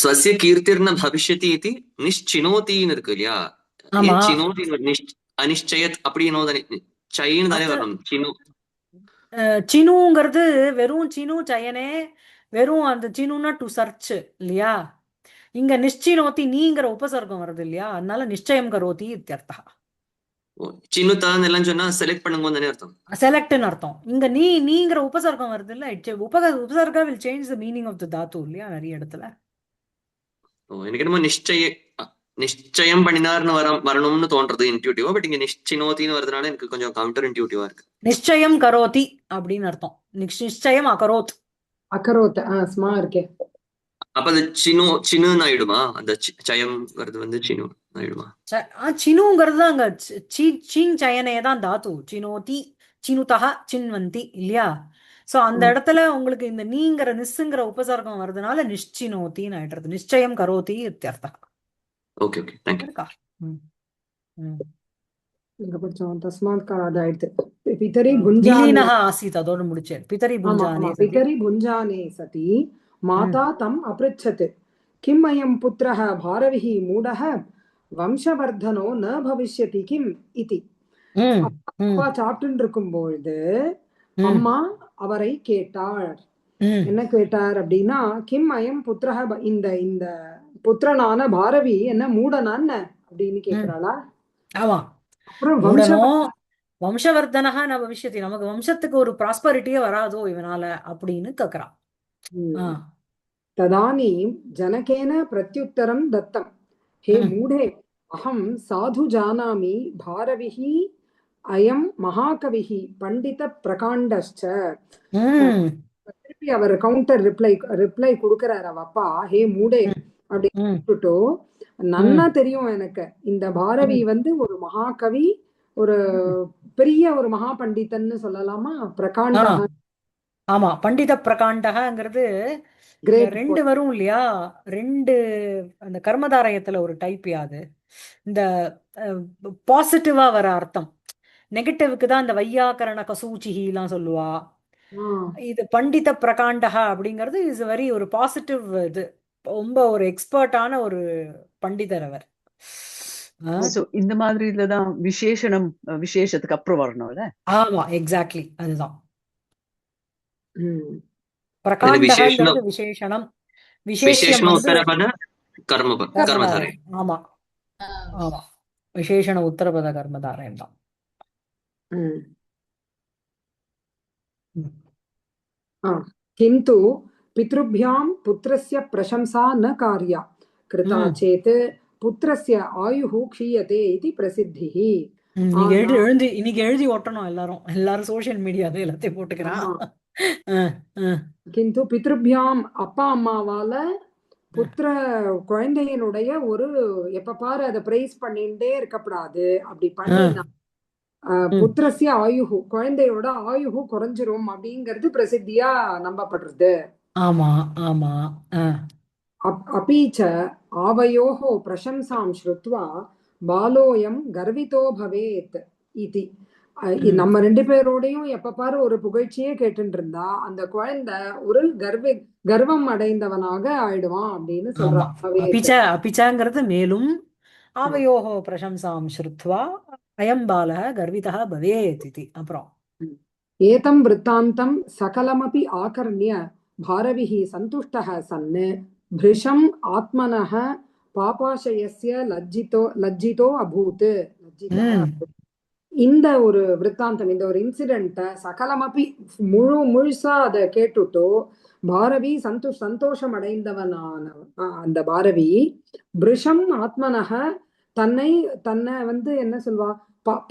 ஸ்வஸ்ய கீர்த்திர்ன பவிஷ்யதி இதி நிஷ்சினோதின்னு இருக்கு இல்லையா? சினோதி அனிஷ்சயத் அப்படி சைன்னு தானே வரணும். சினுங்கிறது வெறும் சினு சயனே, வெறும் அந்த சினுன்னா டு சர்ச் இல்லையா? இங்க நிஷ்சினோத்தி நீங்கிற உபசர்க்கம் வருது இல்லையா? அதனால நிச்சயம் கரோதி இத்தியர்த்தா. சின்னுத்தான்னு எல்லாம் சொன்னா செலக்ட் பண்ணுங்கன்னு தானே அர்த்தம். செலக்ட்னு அர்த்தம். இங்க நீங்கிற உபசர்க்கம் வருது இல்ல, உபசர்கா will change the meaning of the தாத்து இல்லையா நிறைய இடத்துல. எனக்கு என்னமோ நிச்சயம் பண்ணினார்னு வரணும்னு தோன்றது இன்ட்யூட்டிவா, பட் இங்க நிச்சினோத்தின்னு வரதுனால எனக்கு கொஞ்சம் கவுண்டர் இன்ட்யூட்டிவா இருக்கு. நிச்சயம் கரோதி அப்படின்னு அர்த்தம். நிச்சயம் அகரோத். அகரோத் ஸ்மா இருக்கே. அப்ப அது சினுன்னு ஆயிடுமா? அந்த சயம் வருது வந்து சினு ஆயிடுமா? சினுங்கிறது தான் அங்க சீங் சயனே தான் தாத்து. சினோதி சினுதா சின்வந்தி இல்லையா? சோ அந்த இடத்துல உங்களுக்கு இந்த நீங்கிற நிஸ்ஸுங்கிற உபசர்க்கம் வருதுனால நிஷ்சினோத்தின்னு ஆயிடுறது. நிச்சயம் கரோதி இத்தியர்த்தா. Okay okay, thank you. இருக்கா? இங்க படிச்சோம் தஸ்மாத் காராத் ஆயிடுது. பிதரி புஞ்சானே விலீனஹ ஆசீத் அதோட முடிச்சேன். பிதரி புஞ்சானே சதி. பிதரி புஞ்சானே சதி மாதா தம் அப்ருச்சத் கிம் அயம் புத்திரः பாரவிஹி மூடः வம்சவர்தனோ ந பவிஷ்யதி கிம் இதி. அப்பா சாப்பிட்டு இருக்கும்பொழுது அம்மா அவரை கேட்டார். என்ன கேட்டார் அப்படின்னா, கிம் அயம் புத்திரஹ, இந்த இந்த புத்திரனான பாரவி என்ன மூடனான் அப்படின்னு கேக்குறாளா? ஆமா. அப்புறம் வம்சவர்தனஹ ந பவிஷ்யதி, நமக்கு வம்சத்துக்கு ஒரு ப்ராஸ்பரிட்டியே வராதோ இவனால அப்படின்னு கேக்குறான். ததானீம் ஜனகேன பிரத்யுத்தரம் தத்தம், ஹே மூடே அகம் சாது ஜானாமி பாரவிஹி அயம் மகாகவிஹி பண்டித பிரகாண்டஸ்ச. திருப்பி அவர் கவுண்டர் ரிப்ளை கொடுக்கிறார் அவ அப்பா, ஹே மூடே அப்படின்னு நன்னா தெரியும் எனக்கு இந்த பாரவி வந்து ஒரு மகாகவி, ஒரு பெரிய ஒரு மகா பண்டிதன்னு சொல்லலாமா? பிரகாண்டக. ஆமா, பண்டித பிரகாண்டகங்கிறது ரெண்டு வரும் இல்லையா? ரெண்டு அந்த கர்மதாரயத்துல ஒரு டைப் யாது. இந்த பாசிட்டிவா வர அர்த்தம், நெகட்டிவ்க்கு தான் இந்த வையாக்கரண கசூச்சிஹி எல்லாம் சொல்லுவா. இது பண்டித பிரகாண்டக அப்படிங்கிறது இஸ் வெரி ஒரு பாசிட்டிவ். இது ரொம்ப ஒரு எக்ஸ்பர்ட்டான ஒரு பண்டிதர் அவர். இந்த மாதிரி இதுலதான் விசேஷனம் விசேஷத்துக்கு அப்புறம் வரணும்ல. ஆமா, எக்ஸாக்ட்லி அதுதான் பிரகாண்டகங்கிறது விசேஷனம். விசேஷண உத்தரபத கர்மதாரே. ஆமா ஆமா, விசேஷண உத்தரபத கர்மதாரயம் தான். किन्तु पितृभ्यां पुत्रस्य प्रशंसा न कार्या कृता चेत् पुत्रस्य आयुः क्षीयते इति प्रसिद्धिः. இன்னைக்கு எழுதி ஓட்டணும் எல்லாரும் சோஷியல் மீடியால எல்லாத்தையும் போட்டுக்கிறான். கிந்து பித்ருபியாம் அப்பா அம்மாவால புத்திர குழந்தையினுடைய ஒரு எப்ப பாரு அதை பிரைஸ் பண்ணிட்டே இருக்கக்கூடாது. அப்படி பண்ணினா புத்திரசிய ஆயுகு, குழந்தையோட ஆயுகு குறைஞ்சிரும் அப்படிங்கிறது பிரசித்தியா நம்பப்படுறது. ஆமா ஆமா. अपीच आवयोः प्रशंसां श्रुत्वा बालोयं गर्वितो भवेत् इति. நம்ம ரெண்டு பேரோடையும் எப்ப பாரு ஒரு புகழ்ச்சியே கேட்டு இருந்தா அந்த குழந்தை ஒரு கர்வம் அடைந்தவனாக ஆயிடுவான் அப்படின்னு சொல்றான். அபிச்சாங்கிறது மேலும் ஆவயோஹோ பிரசம்சாம் ஸ்ருத்வா அயம் பாலः கர்விதः பவேத் இதி. அப்புறம் ஏதம் விருத்தாந்தம் சகலமபி ஆகர்ணிய பாரவிஹ சந்துஷ்டः சன் பிருஷம் ஆத்மனः பாபாசயஸ்ய லஜ்ஜிதோ அபூத். இந்த ஒரு விருத்தாந்தம், இந்த ஒரு இன்சிடென்ட்ட சகலமபி முழுசா அதை கேட்டுட்டோ பாரவி சந்தோஷம் அடைந்தவனான அந்த பாரவி பிருஷம் ஆத்மனக தன்னை வந்து என்ன சொல்வா,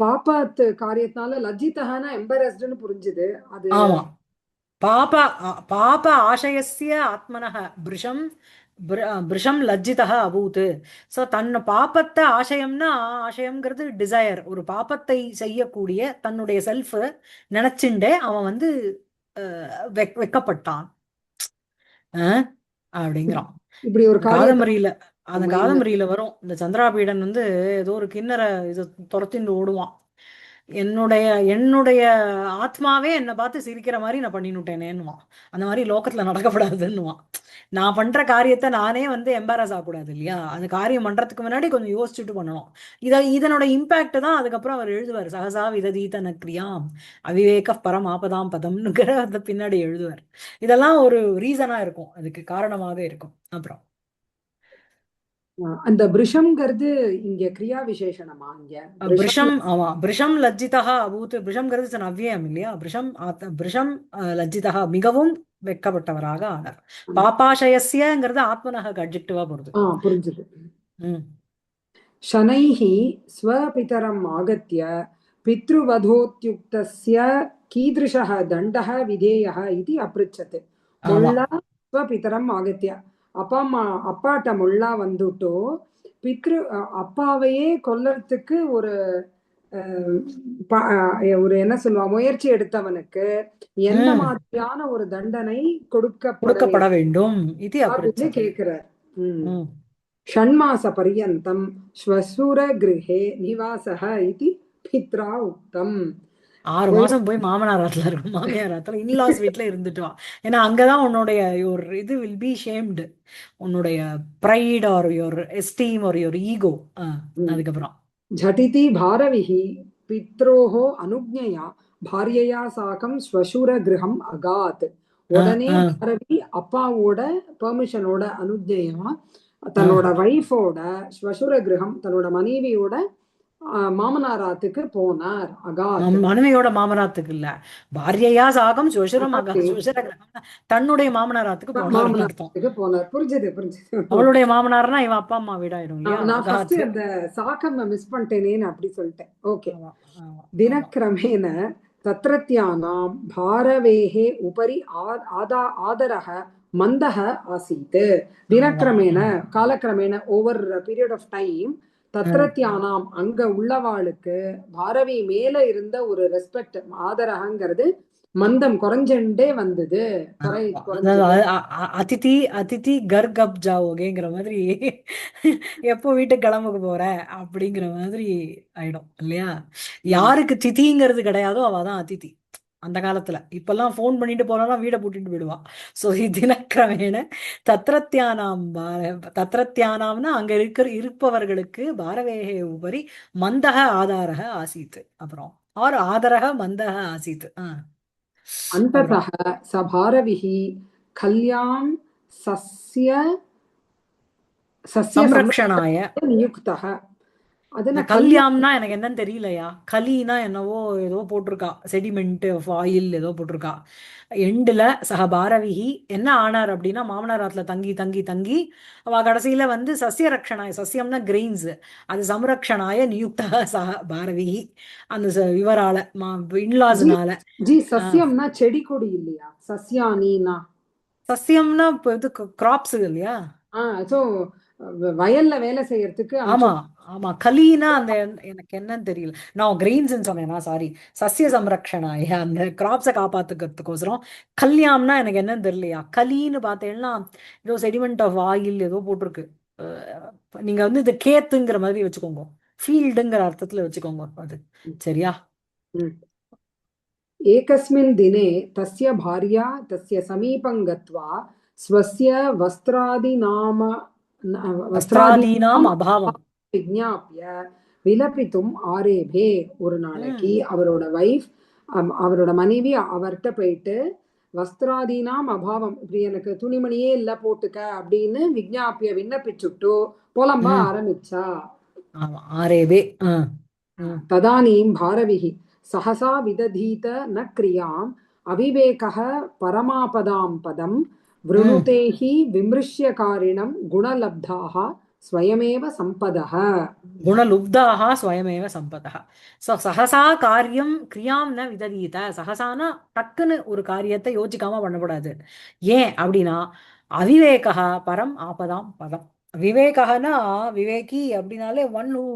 பாப்பாத்து காரியத்தினால லஜ்ஜிதஹான எம்பரஸ்டுன்னு புரிஞ்சுது. அது பாப ஆசயஸ்ய ஆத்மனக பிருஷம் லஜ்ஜிதः அபூத். ஸோ தன்னை பாப்பத்தை ஆசயம்ங்கிறது டிசையர், ஒரு பாப்பத்தை செய்யக்கூடிய தன்னுடைய செல்ஃப் நினைச்சுண்டே அவன் வந்து வெக்கப்பட்டான் அப்படிங்கிறான். இப்படி ஒரு காதம்பரியில வரும். இந்த சந்திராபீடன் வந்து ஏதோ ஒரு கிண்ணற இது துரத்தின்னு ஓடுவான். என்னுடைய என்னுடைய ஆத்மாவே என்னை பார்த்து சிரிக்கிற மாதிரி நான் பண்ணினுட்டேனேன்னுவான். அந்த மாதிரி லோகத்துல நடக்கப்படாதுன்னுவான். நான் பண்ற காரியத்தை நானே வந்து எம்பாரஸ் ஆகக்கூடாது இல்லையா? அந்த காரியம் பண்றதுக்கு முன்னாடி கொஞ்சம் யோசிச்சுட்டு பண்ணணும். இதனோட இம்பாக்ட் தான் அதுக்கப்புறம் அவர் எழுதுவார். சகசா விததீத நக்ரியாம் அவிவேக பரம் ஆபதாம் பதம்னுங்கிற அந்த பின்னாடி எழுதுவார். இதெல்லாம் ஒரு ரீசனா இருக்கும், அதுக்கு காரணமாக இருக்கும். அப்புறம் அந்த பிருஷம்ங்கிறது இங்க கிரியா விசேஷணமா? இங்க பிருஷம் பிருஷம், ஆமா, பிருஷம் லஜ்ஜிதா அபூத். பிருஷம்ங்கிறது அவ்வியம் இல்லையா? பிருஷம் லஜ்ஜிதா, மிகவும் வெட்கப்பட்டவராக ஆனார். பாபாசயஸ்யங்கிறது ஆத்மனக அட்ஜெக்டிவா போடுது. புரிஞ்சுது. ம். शनैः स्वपितरम् आगत्य पितृवधोत्युक्तस्य कीदृशः दण्डः विधेयः इति अपृच्छत्. ஆமா मुल्ला स्वपितरम् आगत्य அப்பாட்ட முல்லா வந்துட்டோ அப்பாவையே கொல்லறதுக்கு ஒரு என்ன சொல்லுவா, முயற்சி எடுத்தவனுக்கு என்ன மாதிரியான ஒரு தண்டனை கொடுக்கப்பட வேண்டும் இது அப்படின்னு கேக்குறார். ம். षण्मास पर्यन्तं श्वशुरगृहे निवासः इति पित्रा उक्तम्. 6 மாசம் போய் மாமனாராத்துல இருக்கும், மாமியாராத்துல இன்லாஸ் வீட்டுல இருந்துட்டு வா. ஏன்னா அங்கதான் உன்னுடைய இது வில் பி ஷேம்டு, உன்னுடைய pride or your esteem or your ego. அதுக்கப்புறம் झटिति भारविः पित्रोः अनुज्ञया भार्यया साकं श्वशुरगृहम् अगात्. உடனே பாரவி அப்பாவோட பெர்மிஷனோட அனுஜ்ஞையா தன்னோட வைஃபோட ஸ்வசுர கிரகம், தன்னோட மனைவியோட மாமனாராத்துக்கு போனார். அகாத், மனைவியோட மாமனாத்துக்கு இல்ல, பாரியையா சாகம் ஸ்வசுரம் தன்னுடைய மாமனாராத்துக்கு போனார். புரிஞ்சது புரிஞ்சது. அவளுடைய மாமனார்னா இவன் அப்பா அம்மா வீடாயிடும். நான் ஃபர்ஸ்ட் அந்த சாக்கம் மிஸ் பண்ணிட்டேனேன்னு அப்படி சொல்லிட்டேன். ஓகே. தினக்கிரமேண தத்ரத்யானாம் பாரவேः उपरि ஆதரः மந்தः ஆசீத். தினக்கிரமேண, காலக்கிரமேண, ஓவர் பீரியட் ஆஃப் டைம், தத்ரத்யானாம் அங்க உள்ளவாளுக்கு பாரவி மேல இருந்த ஒரு ரெஸ்பெக்ட், ஆதரகங்கிறது மந்தம் குறைஞ்சண்டே வந்தது. அதிதி அதிதி கர் கப் ஜாவோகேங்கிற மாதிரி எப்போ வீட்டுக்கு கிளம்புக்கு போற அப்படிங்கிற மாதிரி ஆயிடும் இல்லையா? யாருக்கு திதிங்கிறது கிடையாதோ அவதான் அதிதி அந்த காலத்துல. இப்பெல்லாம் போன் பண்ணிட்டு போனா வீடை பூட்டிட்டு போயிடுவா. சோ தினக்கிரமேண தத்ரத்யானாம்னா அங்க இருப்பவர்களுக்கு பாரவேகே உபரி மந்தக ஆதாரக ஆசீத். அப்புறம் ஆர் ஆதரக மந்தக ஆசீத். அந்ததः ச பாரவிः கல்யாண் சஸ்ய சம்ரக்ஷணாய நியுக்தः. கல்யாம்னா எனக்கு என்னன்னு தெரியலையா? கலினா என்னவோ ஏதோ போட்டிருக்கா, செடிமெண்ட் ஆஃப் ஆயில் ஏதோ போட்டிருக்கா. எண்டுல சக பாரவிஹி என்ன ஆனார் அப்படின்னா, மாமனாராத்துல தங்கி தங்கி தங்கி அவ கடைசியில வந்து சசிய ரக்ஷணாய, சசியம்னா கிரெயின்ஸ், அது சம்ரக்ஷணாய நியுக்தா சக பாரவிஹி அந்த இவரால இன்லாஸ்னால. ஜி சசியம்னா செடி கொடி இல்லையா? சசியானினா சசியம்னா இது கிராப்ஸ் இல்லையா? சோ வயல்ல வேலை செய்யறதுக்கு. ஆமா ஆமா. கலீனா அந்த எனக்கு என்னன்னு தெரியல, நான் கிரெயின்ஸ் சொன்னேன்னா சாரி, சசிய சம்ரக்ஷணாய அந்த கிராப்ஸை காப்பாத்துக்கிறதுக்கோசரம். கல்யாம்னா எனக்கு என்னன்னு தெரியலையா? கலின்னு பார்த்தேன்னா ஏதோ செடிமெண்ட் ஆஃப் ஆயில் ஏதோ போட்டிருக்கு. நீங்க வந்து இது கேத்துங்கிற மாதிரி வச்சுக்கோங்க, ஃபீல்டுங்கிற அர்த்தத்துல வச்சுக்கோங்க அது, சரியா? ஏகஸ்மின் தினே தஸ்ய பாரியா தஸ்ய சமீபம் கத்வா ஸ்வஸ்ய வஸ்திராதீனாம் அபாவம் விஜ்ஞாப்ய விலபித்தும் ஆரேபே. ஒரு நாளைக்கு அவரோட வைஃப், அவரோட மனைவி அவர்கிட்ட போயிட்டு வஸ்திராதீனாம் அபாவம், இப்படி எனக்கு துணிமணியே இல்ல போட்டுக்க அப்படின்னு விஜ்ஞாபிய விண்ணப்பிச்சுட்டு புலம்ப ஆரம்பிச்சா. ஆரேபே. ததானீம் பாரவிஹி சஹசா விததீத ந கிரியாம் அவிவேகः பரமாபதாம் பதம் விருணுதேஹி விம்ருஷ்யகாரிணம் குணலப்தாः ஸ்வயமேவ சம்பதः. குணலுப்தாः ஸ்வயமேவ சம்பதः. சஹசா காரியம் கிரியாம் ந விததீத. சஹசானா டக்குன்னு ஒரு காரியத்தை யோசிக்காம பண்ணக்கூடாது. ஏன் அப்படின்னா அவிவேகா பரம் ஆபதாம் பதம். விவேகனா விவேகி அப்படின்னாலே one who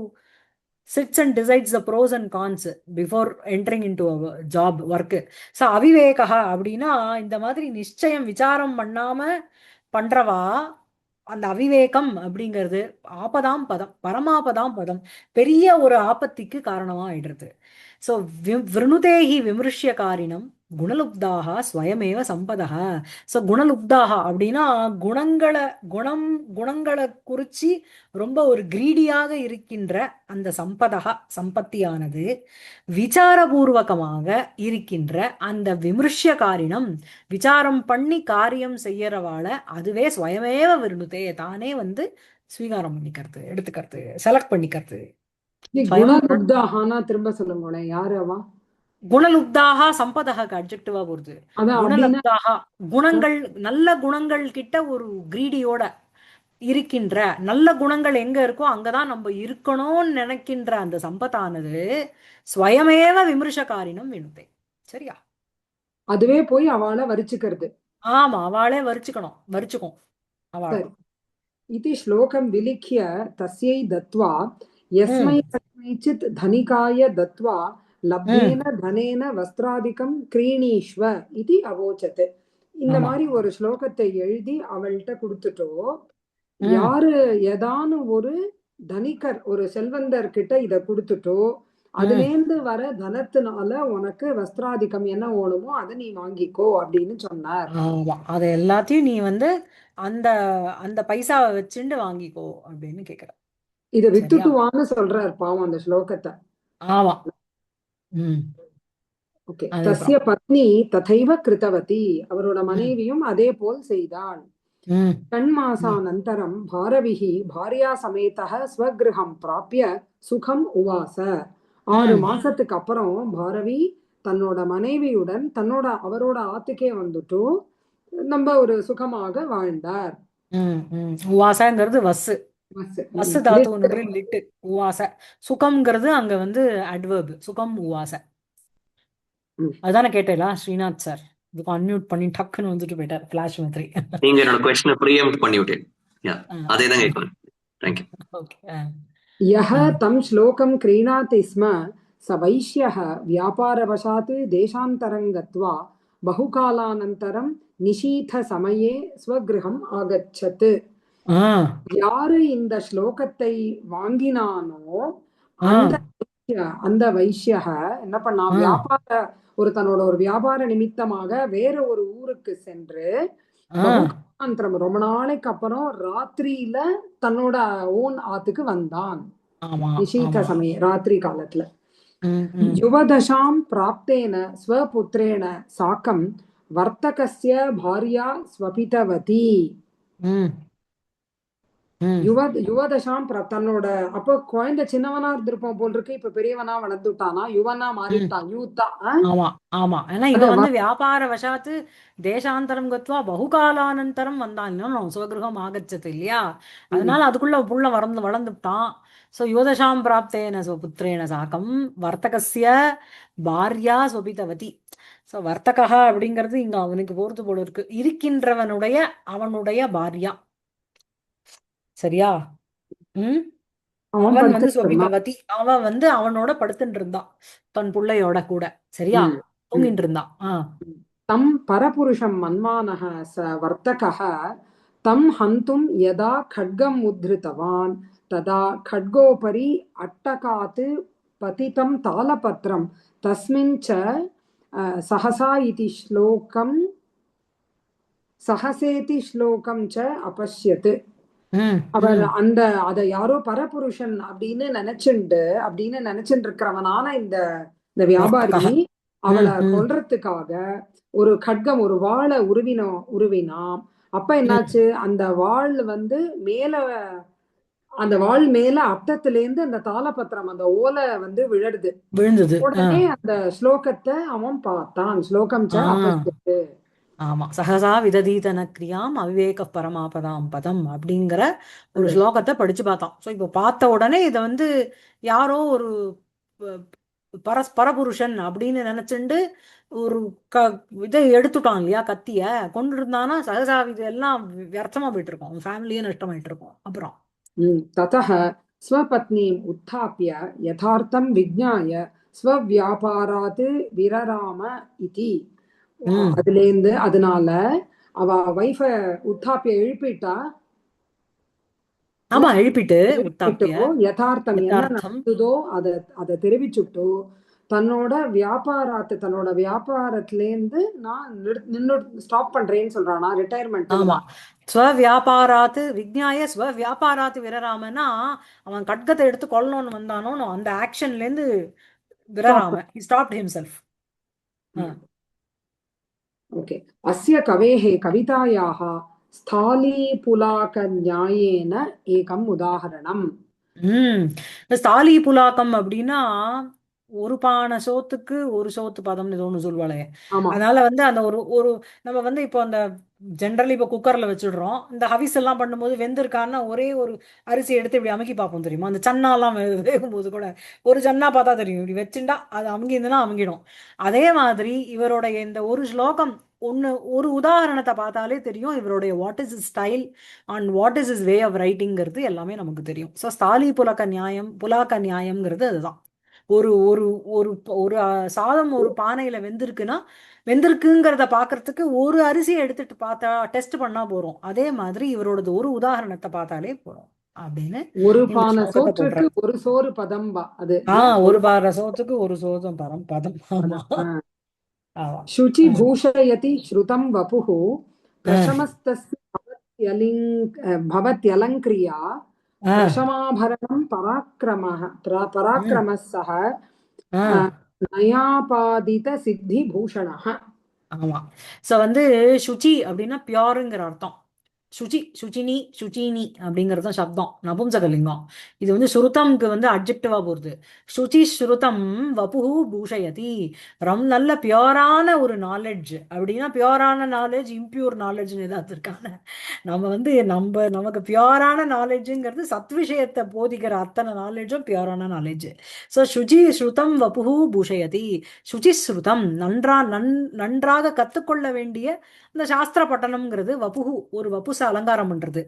sits and decides the pros and cons before entering into a job work. So அவிவேகா அப்படின்னா இந்த மாதிரி நிச்சயம் விசாரம் பண்ணாம பண்றவா, அந்த அவிவேகம் அப்படிங்கிறது ஆபதாம் பதம், பரமாபதாம் பதம், பெரிய ஒரு ஆபத்திக்கு காரணமா ஆயிடுறது. ஸோ விருணுதேஹி விமர்சியகாரிணம் குணலுப்தாக ஸ்வயமேவ சம்பதः. ஸோ குணலுப்தாக அப்படின்னா குணங்களை குறிச்சு ரொம்ப ஒரு கிரீடியாக இருக்கின்ற அந்த சம்பத்தியானது விசாரபூர்வகமாக இருக்கின்ற அந்த விமர்சியகாரிணம் விசாரம் பண்ணி காரியம் செய்யறவாள அதுவே ஸ்வயமேவ விருணுதே தானே வந்து ஸ்வீகாரம் பண்ணிக்கிறது, எடுத்துக்கிறது, செலக்ட் பண்ணிக்கிறது. குணலுப்தாகனா திரும்ப சொல்லுங்களேன், யாரு அவ? குணலுப்தாக சம்பதக அட்ஜெக்டிவா போறது. அதான் அப்படின்னா குணலுப்தாக குணங்கள், நல்ல குணங்கள் கிட்ட ஒரு கிரீடியோட இருக்கின்ற, நல்ல குணங்கள் எங்க இருக்கோ அங்கதான் நம்ம இருக்கணும்னு நினைக்கின்ற அந்த சம்பத்தானது ஸ்வயமேவ விமர்சகாரினம் வினுதே. சரியா? அதுவே போய் அவளை வரிச்சுக்கிறது. ஆமா, அவளே வரிச்சுக்கும் அவளை. சரி. इति श्लोकं विलिख्य तस्यै दत्वा यस्मै कस्मैचित् धनिकाय दत्वा लब्धेन धनेन वस्त्रादिकं क्रीणीष्व इति अवोचत्. இந்த மாதிரி ஒரு ஸ்லோகத்தை எழுதி அவள்கிட்ட கொடுத்துட்டோ, யாரு ஏதானு ஒரு தனிகர் ஒரு செல்வந்தர் கிட்ட இத கொடுத்துட்டோ, அதுலேந்து வர தனத்தினால உனக்கு வஸ்திராதிக்கம் என்ன வேணுமோ அதை நீ வாங்கிக்கோ அப்படின்னு சொன்னார். ஆமா, அதை எல்லாத்தையும் நீ வந்து அந்த அந்த பைசாவை வச்சுட்டு வாங்கிக்கோ அப்படின்னு கேக்குற. இத வித்துட்டுவான்னு சொல்றார் பாவம் அந்த ஸ்லோகத்தை. ஆமா. ஓகே. தஸ்ய பத்னி ததைவ கிருதவதி, அவரோட மனைவியும் அதே போல் செய்தாள். षण्मासानन्तरं भारविः भार्या समेतः स्वगृहं प्राप्य சுகம் உவாச. 6 மாசத்துக்கு அப்புறம் பாரவி தன்னோட மனைவியுடன் அவரோட ஆத்துக்கே வந்துட்டு நம்ம ஒரு சுகமாக வாழ்ந்தார். உவாசங்கிறது வஸ் தாத்துனுடைய லிட்டு. உவாச சுகம்ங்கிறது அங்க வந்து அட்வர்ப். சுகம் உவாச. அதான கேட்டேலா ஸ்ரீநாத் சார்? இதுக்கு அன்மியூட் பண்ணி டக்குன்னு வந்துட்டு போயிட்டார் ஃபிளாஷ் மாதிரி. நீங்க என்னோட क्वेश्चन ப்ரீஎம்ப்ட் பண்ணி விட்டீங்க. யா, அதே தான் கேக்குறேன். Thank you. ஓகே. यः तं श्लोकं क्रीणाति स्म स वैश्यः व्यापारवशात् देशान्तरं गत्वा बहुकालानन्तरं निशीथसमये स्वगृहम् आगच्छत्. யாரு இந்த ஸ்லோகத்தை வாங்கினானோ அந்த வைஷ்யக என்ன பண்ணா, தன்னோட ஒரு வியாபார நிமித்தமாக வேற ஒரு ஊருக்கு சென்று ரொம்ப நாளைக்கு அப்புறம் ராத்திரியில தன்னோட ஓன் ஆத்துக்கு வந்தான். நிஷீத சமய ராத்திரி காலத்துல. யுவதசாம் பிராப்தேன ஸ்வபுத்திரேன சாக்கம் வர்த்தகஸ்ய பாரியா ஸ்வபிதவதி. யுவதசாம் தன்னோட அப்ப குழந்தை சின்னவனா இருந்திருப்போம் போல் இருக்கு, இப்ப பெரியவனா வளர்ந்துட்டானா, யுவனா மாறிட்டான், யூத்தா. ஆமா, ஏன்னா இவன் வந்து வியாபார வசாத்து தேசாந்தரம் கத்வா பகுகாலானந்தரம் வந்தான், சுவகிருகம் ஆகச்சது இல்லையா, அதனால அதுக்குள்ள புள்ள வளர்ந்துட்டான். சோ யுவதசாம் பிராப்தேன புத்திரேன சாக்கம் வர்த்தகஸ்ய பாரியா சொபிதவதி. சோ வர்த்தகா அப்படிங்கிறது இங்க அவனுக்கு போறது போல இருக்கு, அவனுடைய பாரியா. சரியா? அவன் வந்து சொபிதவதி, அவன் வந்து அவனோட படுத்துட்டு இருந்தான், தன் புள்ளையோட கூட. சரியா? தூங்கிட்டு இருந்தான். தம் பரபுருஷம் மன்மானஹ ச வர்த்தகஹ தம் ஹந்தும் யதா खड्गम् உத்ருதவான் ததா खड्गோபரி அட்டகாத் பதிதம் தாலபத்ரம் தஸ்மின் ச சஹசா இதி ஸ்லோகம் சஹசேதி ஸ்லோகம் ச அபஷ்யத். அவர் அத யாரோ பரபுருஷன் அப்படின்னு நினைச்சுட்டு இருக்கிறவனான இந்த வியாபாரி அவளை கொல்றதுக்காக ஒரு கட்கம், ஒரு வாளை உருவினான். அப்ப என்னாச்சு, அந்த வாள் வந்து அந்த வாள் மேல அட்டத்துல இருந்து அந்த தாளபத்திரம், அந்த ஓலை வந்து விழுந்தது. உடனே அந்த ஸ்லோகத்தை அவன் பார்த்தான். ஸ்லோகம் ஆமா, சகசா விததீதன கிரியாம் அவிவேக பரமாபதாம் பதம் அப்படிங்கிற ஒரு ஸ்லோகத்தை படிச்சு பார்த்தான். ஸோ இப்போ பார்த்த உடனே இதை வந்து யாரோ ஒரு பரபுருஷன் அப்படின்னு நினைச்சுண்டு ஒரு இதை எடுத்துட்டான் இல்லையா, கத்திய கொண்டு இருந்தானா சகசா இது எல்லாம் வியர்த்தமா போயிட்டு இருக்கோம், ஃபேமிலியே நஷ்டமாயிட்டு இருக்கோம். அப்புறம் ததஹ ஸ்வபத்னீம் உத்தாப்ய யதார்த்தம் விஜ்ஞாய ஸ்வவியாபாராத் விரராம இதி. அதுல இருந்து அதனால அவ வைஃப உத்தாப்பிய எழுப்பிட்டா. எழுப்பிட்டு யதார்த்தம் என்ன நடந்ததோ அதை தெரிவிச்சுட்டோ தன்னோட வியாபாரத்திலேருந்து நான் நின்னு ஸ்டாப் பண்றேன்னு சொல்றானா, ரிட்டையர்மெண்ட் ஆமா. இதுதான். ஸ்வவியாபாராத்து விஜ்ஞாய ஸ்வவியாபாராத்து விரராமன்னா அவன் கட்கத்தை எடுத்து கொல்லணும்னு வந்தானோ அந்த ஆக்ஷன்ல இருந்து விரராம he stopped himself. ஓகே. அஸ்ய கவேः கவிதாயாः ஸ்தாலீபுலாகநியாயேன ஏகம் உதாஹரணம். இந்த ஸ்தாலி புலாக்கம் அப்படின்னா ஒரு பானை சோத்துக்கு ஒரு சோத்து பதம்னு ஏதோ ஒன்று சொல்லுவாளே. ஆமா. அதனால வந்து அந்த ஒரு ஒரு நம்ம வந்து இப்போ அந்த ஜென்ரலி இப்போ குக்கர்ல வச்சுடுறோம். இந்த ஹவிஸ் எல்லாம் பண்ணும்போது வெந்திருக்கான்னா ஒரே ஒரு அரிசி எடுத்து இப்படி அமுக்கி பார்ப்போம் தெரியுமா? அந்த சன்னாலாம் வேகும்போது கூட ஒரு சன்னா பார்த்தா தெரியும். இப்படி வச்சுட்டா அது அமுங்கிருந்துன்னா அமுங்கிடும். அதே மாதிரி இவருடைய இந்த ஒரு ஸ்லோகம் ஒரு உதாரணத்தை பார்த்தாலே தெரியும் இவருடைய what is is style and what is is way of ரைட்டிங்கிறது எல்லாமே நமக்கு தெரியும். ஸோ ஸ்தாலி புலாக்க நியாயம்ங்கிறது அதுதான். ஒரு ஒரு ஒரு ஒரு சாதம் ஒரு பானையில வெந்திருக்குங்கிறத பாக்குறதுக்கு ஒரு அரிசியை எடுத்துட்டு பார்த்தா டெஸ்ட் பண்ணா போறோம். அதே மாதிரி இவரோடது ஒரு உதாரணத்தை பார்த்தாலே போறோம் அப்படின்னு ஒரு இந்த பானை ஸ்லோகத்தை சோற்றுக்கு போடுறாரு. ஒரு சோறு பதம் அது. ஒரு பானை சோத்துக்கு ஒரு சோதம் பதம். ஆமா. ஆமா. शुचि भूषयति श्रुतं वपुः प्रशमस्तस्य भवत्यलङ्क्रिया प्रशमाभरणं पराक्रमः सः नयापादितसिद्धिभूषणः. ஆமா. சோ வந்து சுச்சி அப்படின்னா பியோருங்கிற அர்த்தம். சுச்சினி அப்படிங்கறது சப்தம், நபும்சகலிங்கம். இது வந்து சுருத்தம்க்கு வந்து அட்ஜெக்டிவா போறது. சுச்சி ஸ்ருதம் வபுஹு பூஷயதி. நல்ல பியோரான ஒரு நாலேஜ் அப்படின்னா பியோரான நாலேஜ் இம்பியூர் நாலேஜ்னு ஏதாவது இருக்காங்க. நம்ம வந்து நமக்கு பியோரான நாலேஜுங்கிறது சத் விஷயத்தை போதிக்கிற அத்தனை நாலேஜும் பியோரான நாலேஜ். ஸோ சுச்சி ஸ்ருதம் வபுஹு பூஷயதி. சுச்சி ஸ்ருதம் நன்றாக கத்துக்கொள்ள வேண்டிய இந்த சாஸ்திர பட்டணம்ங்கிறது வபுகு ஒரு வப்புச அலங்காரம் பண்றது.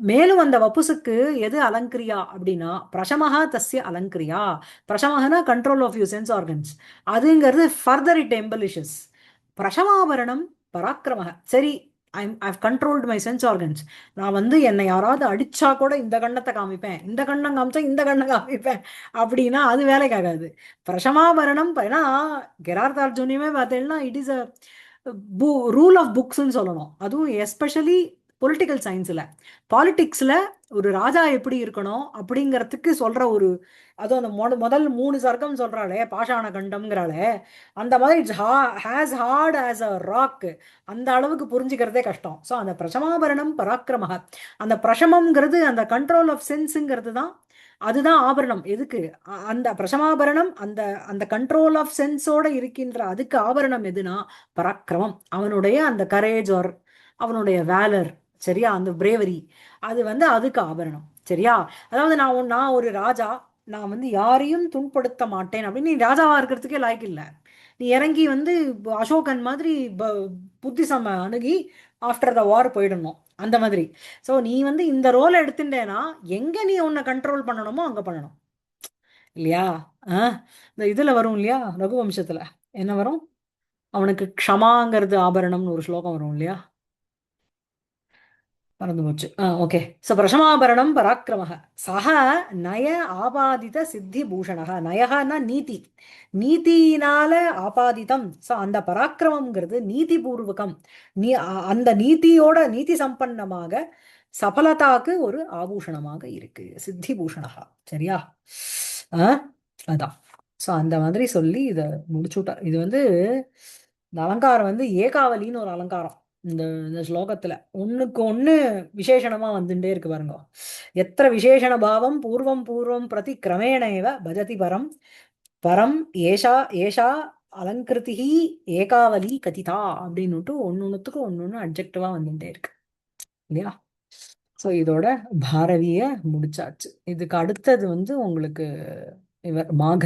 மேலும் அந்த வப்புசுக்கு எது அலங்கிரியா அப்படின்னா பிரசமஹா தஸ்ய அலங்கிரியா. பிரசமஹனா control of you sense organs. அதுங்கிறது ஃபர்தர் இட் எம்பலிஷஸ். பிரசமாபரணம் பராக்கிரமஹ. சரி, I've controlled my sense organs. நான் வந்து என்னை யாராவது அடிச்சா கூட இந்த கண்ணத்தை காமிப்பேன், இந்த கண்ணம் காமிச்சா இந்த கண்ணை காமிப்பேன் அப்படின்னா அது வேலைக்காகாது. பிரசமாபரணம் ஏன்னா கெரார்த்தார்ஜுனியுமே பார்த்தீங்கன்னா it is a rule of புக்ஸ்ன்னு சொல்லணும். அதுவும் எஸ்பெஷலி பொலிட்டிக்கல் சயின்ஸில் பாலிட்டிக்ஸில் ஒரு ராஜா எப்படி இருக்கணும் அப்படிங்கிறதுக்கு சொல்கிற ஒரு அதுவும் அந்த முதல் 3 சர்க்கம் சொல்கிறாளே பாஷாண கண்டம்ங்கிறாளே, அந்த மாதிரி it's as hard as a rock. அந்த அளவுக்கு புரிஞ்சுக்கிறதே கஷ்டம். ஸோ அந்த பிரசமாபரணம் பராக்கிரம, அந்த பிரசமம்ங்கிறது அந்த கண்ட்ரோல் ஆஃப் சென்ஸுங்கிறது தான், அதுதான் ஆபரணம். எதுக்கு அந்த பிரசமாபரணம் அந்த அந்த கண்ட்ரோல் ஆஃப் சென்ஸோட இருக்கின்ற அதுக்கு ஆபரணம் எதுனா பராக்கிரமம். அவனுடைய அந்த கரேஜ் ஆர் அவனுடைய வேலர், சரியா, அந்த பிரேவரி, அது வந்து அதுக்கு ஆபரணம். சரியா? அதாவது நான் ஒரு ராஜா, நான் வந்து யாரையும் துன்படுத்த மாட்டேன் அப்படின்னு நீ ராஜாவா இருக்கிறதுக்கே லாய்க்கு இல்லை. நீ இறங்கி வந்து அசோகன் மாதிரி புத்திசம அணுகி ஆஃப்டர் த வார் போயிடணும் அந்த மாதிரி. ஸோ நீ வந்து இந்த ரோலை எடுத்துட்டேன்னா எங்க நீ உன்னை கண்ட்ரோல் பண்ணணுமோ அங்க பண்ணணும் இல்லையா? இந்த இதுல வரும் இல்லையா, ரகுவம்சத்துல என்ன வரும், அவனுக்கு க்ஷமாங்கிறது ஆபரணம்னு ஒரு ஸ்லோகம் வரும் இல்லையா, மறந்து போச்சு. ஓகே. ஸோ பிரசமாபரணம் பராக்கிரம சஹ நய ஆபாதித சித்தி பூஷணக. நயகன்னா நீதி, நீதியினால ஆபாதிதம். ஸோ அந்த பராக்கிரமம்ங்கிறது நீதி பூர்வகம், அந்த நீதியோட நீதி சம்பன்னமாக சபலதாக்கு ஒரு ஆபூஷணமாக இருக்கு சித்தி பூஷணகா. சரியா? அதான். ஸோ அந்த மாதிரி சொல்லி இதை முடிச்சுட்டார். இது வந்து இந்த அலங்காரம் வந்து ஏகாவலின்னு ஒரு அலங்காரம். இந்த ஸ்லோகத்துல ஒண்ணுக்கு ஒண்ணு விசேஷணமா வந்துட்டே இருக்கு பாருங்க. எத்திர விசேஷண பாவம் பூர்வம் பிரதி கிரமேணேவ பஜதி பரம் ஏஷா அலங்கிருதி ஏகாவலி கதிதா அப்படின்னுட்டு ஒன்னொன்னுத்துக்கு ஒன்னொன்னு அட்ஜெக்டிவா வந்துட்டே இருக்கு இல்லையா? ஸோ இதோட பாரதிய முடிச்சாச்சு. இதுக்கு அடுத்தது வந்து உங்களுக்கு இவர் மாக